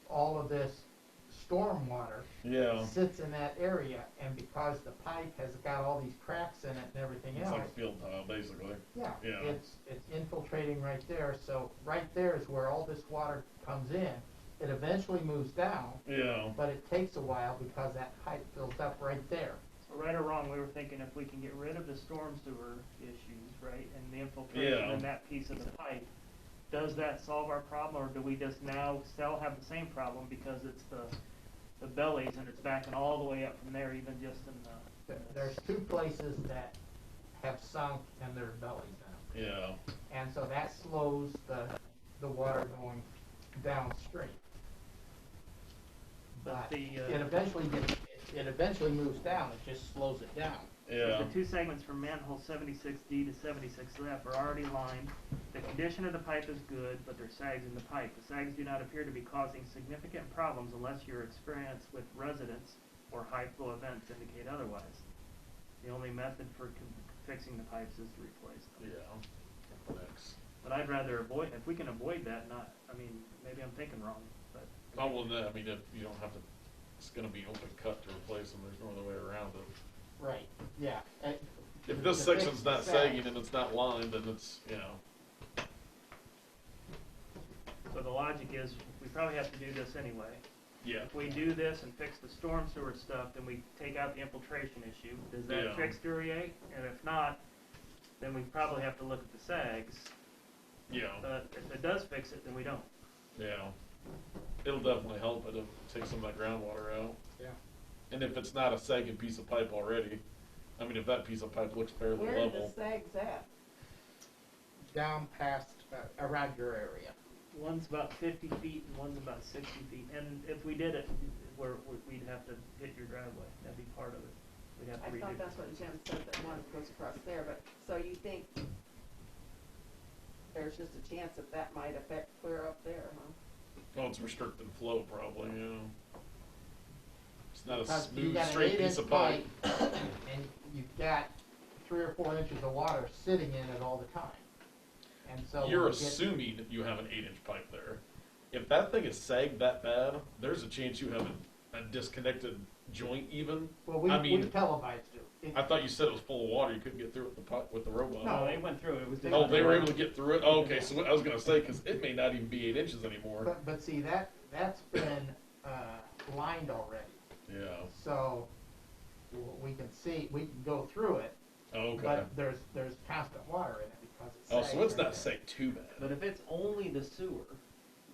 All of this storm water Yeah. sits in that area, and because the pipe has got all these cracks in it and everything It's else, like field tile, basically. yeah, Yeah. it's infiltrating right there. So right there is where all this water comes in. It eventually moves down, Yeah. but it takes a while because that pipe fills up right there. so right or wrong, we were thinking if we can get rid of the storm sewer issues, right, and the infiltration Yeah. in that piece of the pipe, does that solve our problem, or do we just now still have the same problem because it's the bellies and it's backing all the way up from there, even just in the. There's two places that have sunk and their bellies in them. Yeah. And so that slows the water going downstream. But the, It eventually moves down, it just slows it down. Yeah. The two segments from manhole 76D to 76F are already lined. The condition of the pipe is good, but there's sags in the pipe. The sags do not appear to be causing significant problems unless your experience with residents or high flow events indicate otherwise. The only method for fixing the pipes is to replace them. Yeah. Thanks. But I'd rather avoid, if we can avoid that, maybe I'm thinking wrong, but. Oh, well, no, I mean, if you don't have to, it's gonna be open cut to replace them, there's no other way around it. Right, yeah. If this To fix section's the not sag. sagging and it's not lined, then it's, So the logic is, we probably have to do this anyway. yeah. If we do this and fix the storm sewer stuff, then we take out the infiltration issue. Does that Yeah. fix Duryea? And if not, then we probably have to look at the sags. Yeah. But if it does fix it, then we don't. Yeah. It'll definitely help it if it takes some of that groundwater out. Yeah. And if it's not a sagging piece of pipe already, I mean, if that piece of pipe looks fairly Where are the level. sags at? Down past, around your area. One's about 50 feet and one's about 60 feet. And if we did it, we'd have to hit your driveway. That'd be part of it. We'd have to I redo thought it. that's what Jim said, that one goes across there, but, so you think there's just a chance that might affect clear up there, huh? Oh, it's restricted flow probably, yeah. It's not a Because you smooth, got an straight piece 8-inch of pipe. and you've got 3 or 4 inches of water sitting in it all the time. And so You're when you get- assuming you have an 8-inch pipe there. if that thing is sagged that bad, there's a chance you have a disconnected joint even. Well, we televised it. I thought you said it was full of water. You couldn't get through with the robot. No, they went through it. It was. Oh, they were able to get through it? Oh, okay, so I was going to say, because it may not even be 8 inches anymore. But see, that's been lined already. Yeah. So we can see, we can go through it, Oh, okay. but there's constant water in it because it's Oh, so it's sagged not right sagged too bad. But if it's only the sewer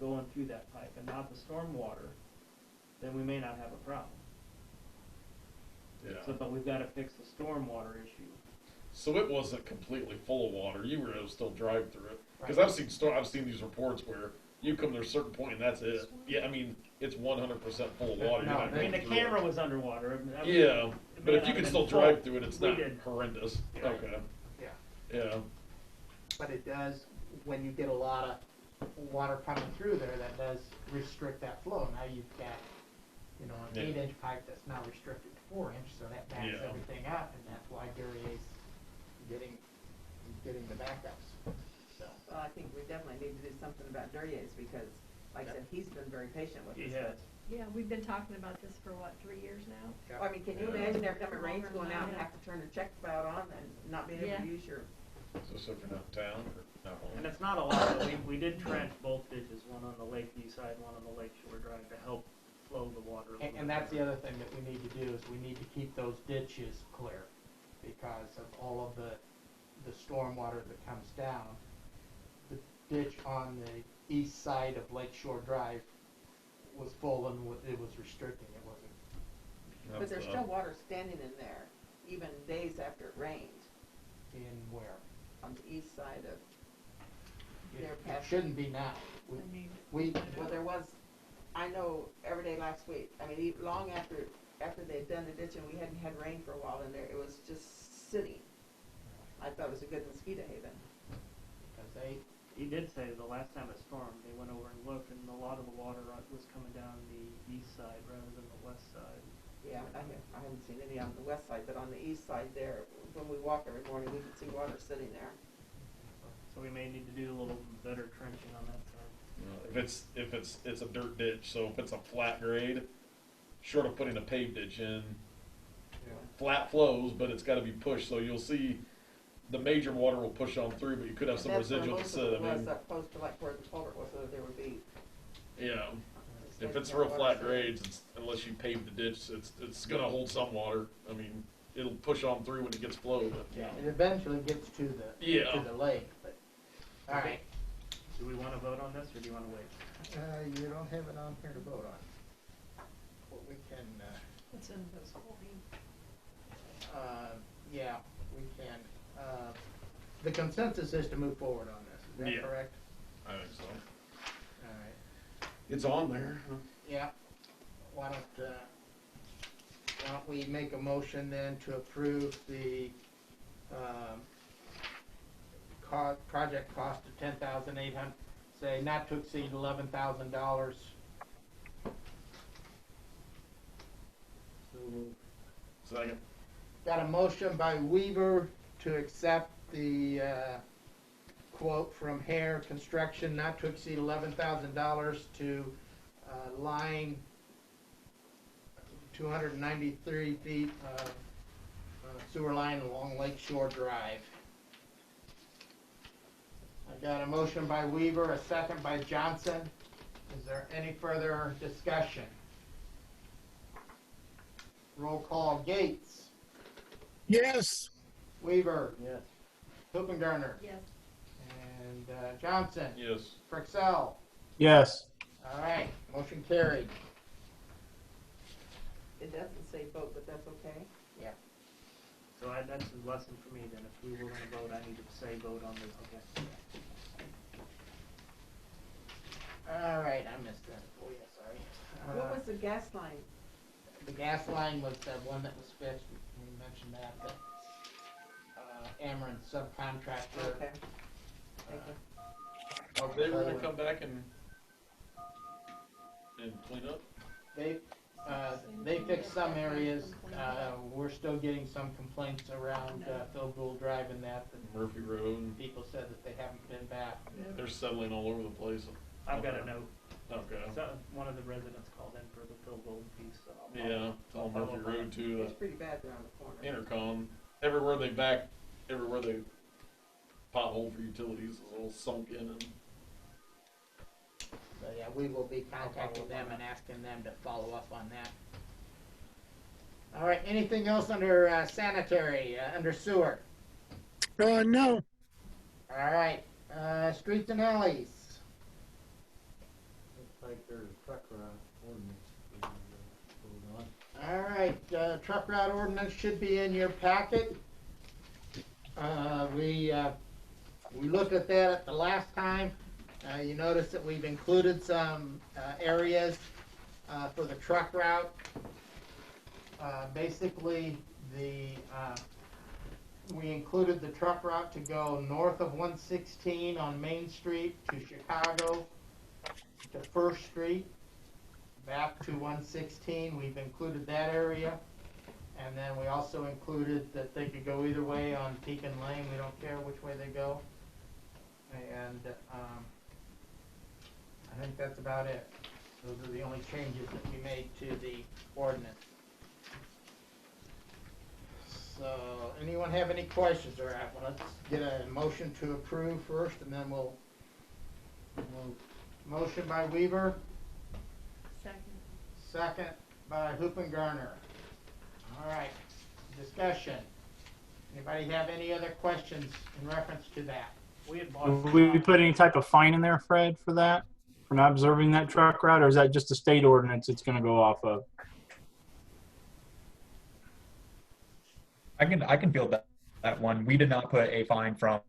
going through that pipe and not the storm water, then we may not have a problem. Yeah. So, but we've got to fix the storm water issue. So it wasn't completely full of water. You were able to still drive through it. Because Right. I've seen these reports where you come to a certain point and that's it. Yeah, I mean it's 100% full of water. No, You're not I mean, going the through camera it. was underwater. I mean, Yeah, it but may if not you can have still been full. drive through it, it's We not did. horrendous. Right. Okay. Yeah. Yeah. But it does, when you get a lot of water coming through there, that does restrict that flow. Now you've got, an Yeah. 8-inch pipe that's now restricted to 4-inch, so that backs Yeah. everything up, and that's why Dury's getting the backups. So, Well, I think we definitely need to do something about Dury's because, like I said, he's been very patient with He us. has. Yeah, we've been talking about this for what, 3 years now? Well, I mean, can you Yeah. imagine every time it rains Longer going than out and that. have to turn the check spout on and not being able Yeah. to use your, So if you're not in town or not home. And it's not a lot, but we did trench both ditches, one on the Lakeview side, one on the Lakeshore Drive, to help flow the water. a little and bit that's the better. other thing that we need to do, is we need to keep those ditches clear because of all of the storm water that comes down. The ditch on the east side of Lakeshore Drive was full and it was restricting, it wasn't. but That's, there's still water standing in there, even days after it rained, In where? on the east side of, They're It past- shouldn't be now. I mean, well, there was, I know, every day last week, I mean, long after they'd done the ditch and we hadn't had rain for a while in there, it was just sitting. I thought it was a good mosquito haven. Because He did say the last time it stormed, they went over and looked, and a lot of the water was coming down the east side rather than the west side. Yeah, I haven't seen any on the west side, but on the east side there, when we walk every morning, we can see water sitting there. So we may need to do a little better trenching on that side. If it's a dirt ditch, so if it's a flat grade, short of putting a paved ditch in, flat flows, but it's got to be pushed. So you'll see the major water will push on through, but you could have some And that's where residual most to of sit. it I was mean, up close to like where the culvert was, so there would be. yeah. If it's Yeah, real water flat sitting. grades, unless you pave the ditch, it's gonna hold some water. I mean, it'll push on through when it gets flowed. it eventually gets to the Yeah. lake. But all right, Do we want to vote on this, or do you want to wait? you don't have it on here to vote on. Well, we can. it's invisible. Yeah, we can. The consensus is to move forward on this. Is that Yeah. correct? I think so. All right. It's on there. Yeah. Why don't we make a motion then to approve the project cost of $10,800, say not to exceed $11,000. Second. Got a motion by Weaver to accept the quote from Hare Construction not to exceed $11,000 to line 293 feet of sewer line along Lake Shore Drive. I got a motion by Weaver, a second by Johnson. Is there any further discussion? Roll call. Gates. Yes. Weaver. Yes. Hoopengarner. Yes. And Johnson. Yes. Frixell. Yes. All right, motion carried. It doesn't say vote, but that's okay. So that's a lesson for me then. If we were going to vote, I need to say vote on this. Okay. All right, I missed that. Oh, yeah, sorry. What was the gas line? The gas line was the one that was fixed. We mentioned that. Ameren subcontractor. Okay. Thank you. Are they gonna come back and clean up? They fixed some areas. We're still getting some complaints around Phil Gould Drive and that. Murphy Road. People said that they haven't been back. They're settling all over the place. I've got a note. Okay. So one of the residents called in for the Phil Golden piece, so I'll Yeah, it's on follow Murphy up on Road it. too. It's pretty bad around the corner. Intercom. Everywhere they pothole for utilities is all sunk in. And So yeah, we will be contacting them and asking them to follow up on that. All right, anything else under sanitary, under sewer? No. All right, streets and alleys. Looks like there's a truck route ordinance going on. All right, truck route ordinance should be in your packet. We looked at that at the last time. You notice that we've included some areas for the truck route. Basically, we included the truck route to go north of 116 on Main Street to Chicago to First Street, back to 116. We've included that area. And then we also included that they could go either way on Pekin Lane. We don't care which way they go. And I think that's about it. Those are the only changes that we made to the ordinance. So, anyone have any questions? All right, well, let's get a motion to approve first, and then we'll motion by Weaver, second by Hoopengarner. All right, discussion. Anybody have any other questions in reference to that? We had bought. Will we put any type of fine in there, Fred, for that? For not observing that truck route, or is that just a state ordinance it's gonna go off of? I can field that one. We did not put a fine from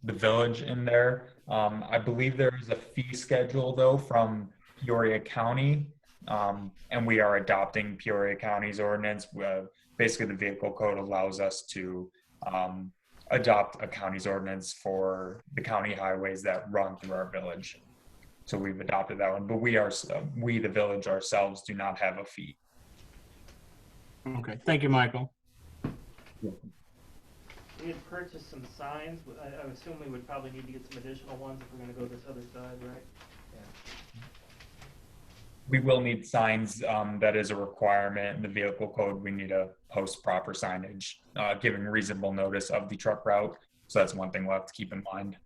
the village in there. I believe there is a fee schedule though from Peoria County, and we are adopting Peoria County's ordinance. Basically, the vehicle code allows us to adopt a county's ordinance for the county highways that run through our village. So we've adopted that one, but we, the village ourselves, do not have a fee. Okay, thank you, Michael. We had purchased some signs. I assume we would probably need to get some additional ones if we're gonna go this other side, right? We will need signs. That is a requirement in the vehicle code. We need to post proper signage, giving reasonable notice of the truck route. So that's one thing we'll have to keep in mind.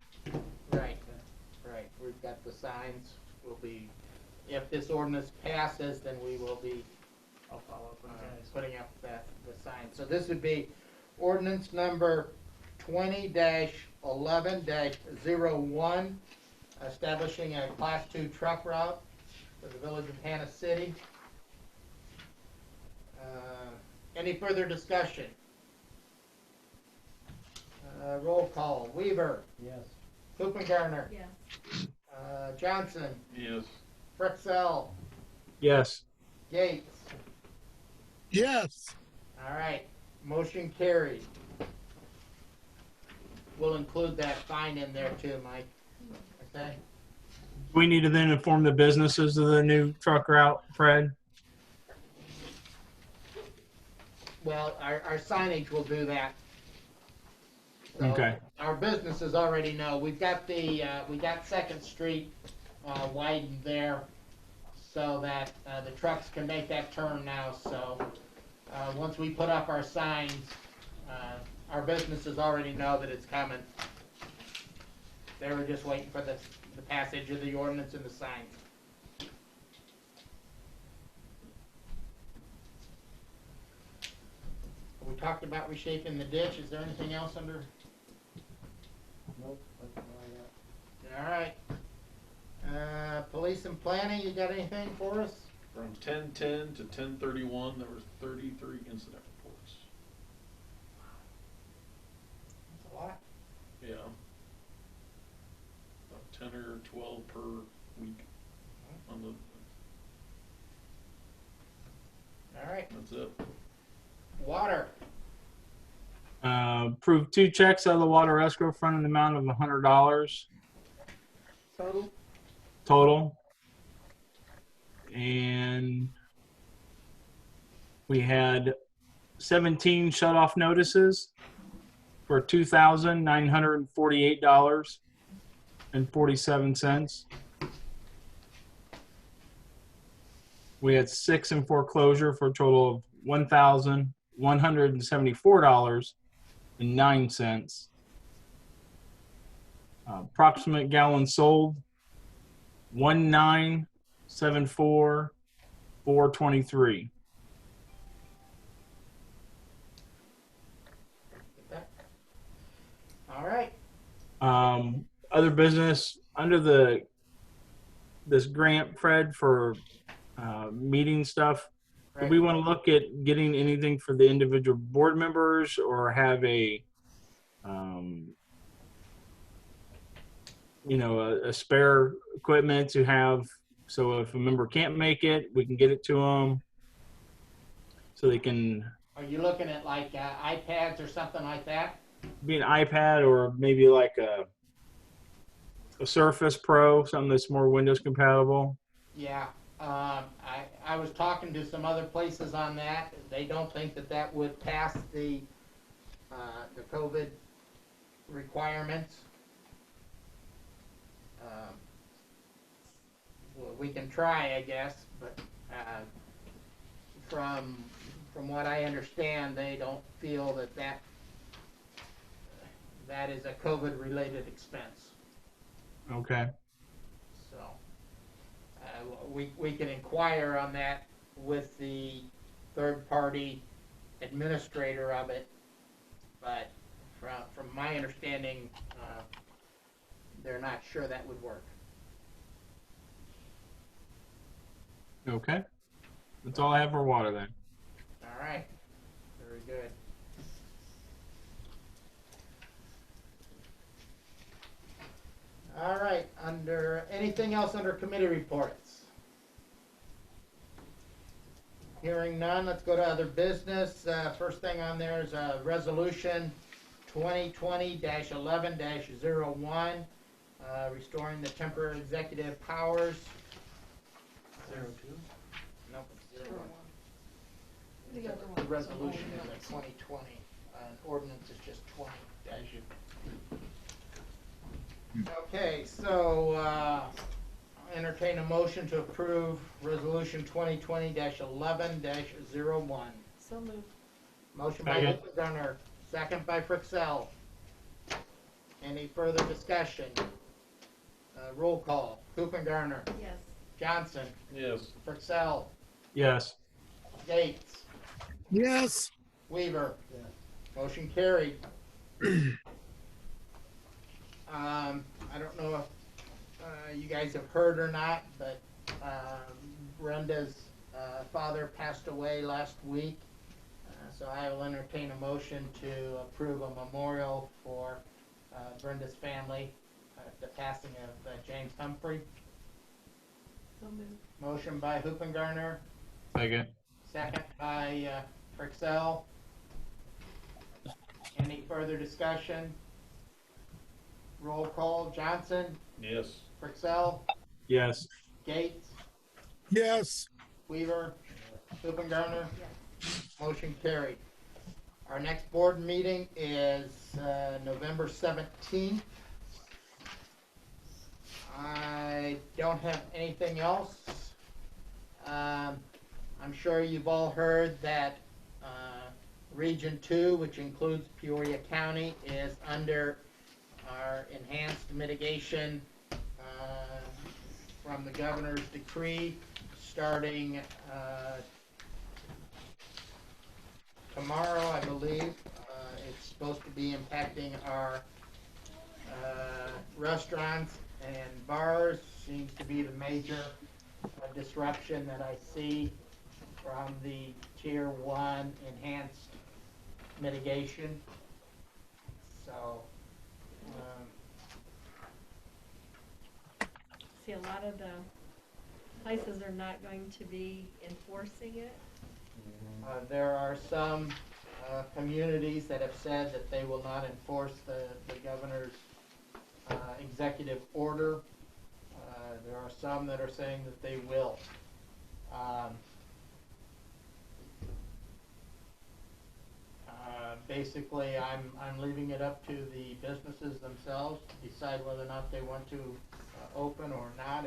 Right, right. We've got the signs. We'll be, if this ordinance passes, then we will be I'll follow up with you guys. putting up the sign. So this would be ordinance number 20-11-01, establishing a Class 2 truck route for the village of Hannah City. Any further discussion? Roll call. Weaver. Yes. Hoopengarner. Yes. Johnson. yes, Frexell. Yes. Gates. Yes. All right. Motion carried. We'll include that fine in there too, Mike. Okay? We need to then inform the businesses of the new truck route, Fred? Well, our signage will do that. So Okay. our businesses already know. We've got we got 2nd Street widened there so that the trucks can make that turn now. So once we put up our signs, our businesses already know that it's coming. They were just waiting for the passage of the ordinance and the signs. We talked about reshaping the ditch. Is there anything else under? Nope, that's all I got. All right. Police and planning, you got anything for us? from 10:10 to 10:31, there was 33 incident reports. That's a lot. Yeah. About 10 or 12 per week on the, All right. that's it. Water. Approved 2 checks out of the water escrow fund in the amount of $100 Total? total. And we had 17 shut-off notices for $2,948.47. We had 6 in foreclosure for a total of $1,174.09. Approximate gallons sold 1,974,423. All right. Other business under this grant, Fred, for meeting stuff. Do Right. we want to look at getting anything for the individual board members, or have a a spare equipment to have, so if a member can't make it, we can get it to them so they can Are you looking at like iPads or something like that? be an iPad, or maybe like a Surface Pro, something that's more Windows compatible. Yeah. I was talking to some other places on that. They don't think that would pass the COVID requirements. Well, we can try, I guess, but from what I understand, they don't feel that is a COVID-related expense. Okay. So we can inquire on that with the third-party administrator of it, but from my understanding, they're not sure that would work. Okay. That's all I have for water then. All right. Very good. All right. Anything else under committee reports? Hearing none, let's go to other business. First thing on there is resolution 2020-11-01, restoring the temporary executive powers. 02? Nope, it's 01. The other The one. resolution is like 2020, ordinance is just 20 dash. Okay, so I'll entertain a motion to approve resolution 2020-11-01. So moved. Motion by Second. Gunner, second by Frixell. Any further discussion? Roll call. Garner, Yes. Johnson, Yes. Frixell, Yes. Gates, Yes. Weaver. Yes. Motion carried. I don't know if you guys have heard or not, but Brenda's father passed away last week. So I will entertain a motion to approve a memorial for Brenda's family at the passing of James Humphrey. So moved. Motion by Hoopengarner, Second. second by Frixell. Any further discussion? Roll call. Johnson, Yes. Frixell, Yes. Gates, Yes. Weaver, Hoopengarner. Yes. Motion carried. Our next board meeting is November 17th. I don't have anything else. I'm sure you've all heard that Region 2, which includes Peoria County, is under our enhanced mitigation from the governor's decree starting tomorrow, I believe. It's supposed to be impacting our restaurants and bars. Seems to be the major disruption that I see from the Tier 1 enhanced mitigation. So, See, a lot of the places are not going to be enforcing it. there are some communities that have said that they will not enforce the governor's executive order. There are some that are saying that they will. Basically, I'm leaving it up to the businesses themselves to decide whether or not they want to open or not.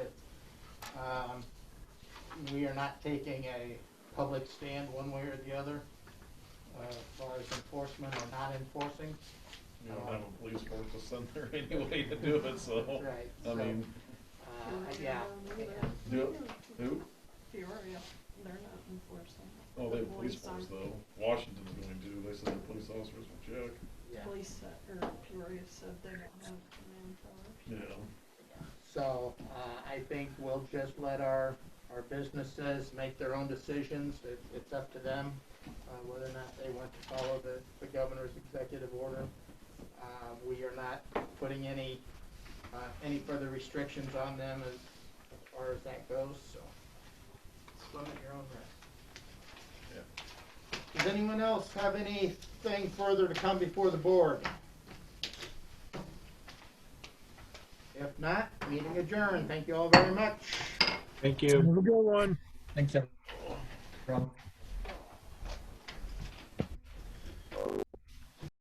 we are not taking a public stand one way or the other, as far as enforcement or not enforcing. You don't have a police force to send there anyway to do it, so, Right, I so, mean, yeah. do, who? Peoria, they're not enforcing. Oh, they have a police Police force aren't. though. Washington's going to, they said their police officers will check. Yeah. Police, or Peoria said they don't have manpower. Yeah. So, I think we'll just let our businesses make their own decisions. It's up to them, whether or not they want to follow the governor's executive order. We are not putting any further restrictions on them as far as that goes, so swim at your own risk. Yeah. Does anyone else have anything further to come before the board? If not, meeting adjourned. Thank you all very much. Thank you. Have a good one. Thanks, everyone.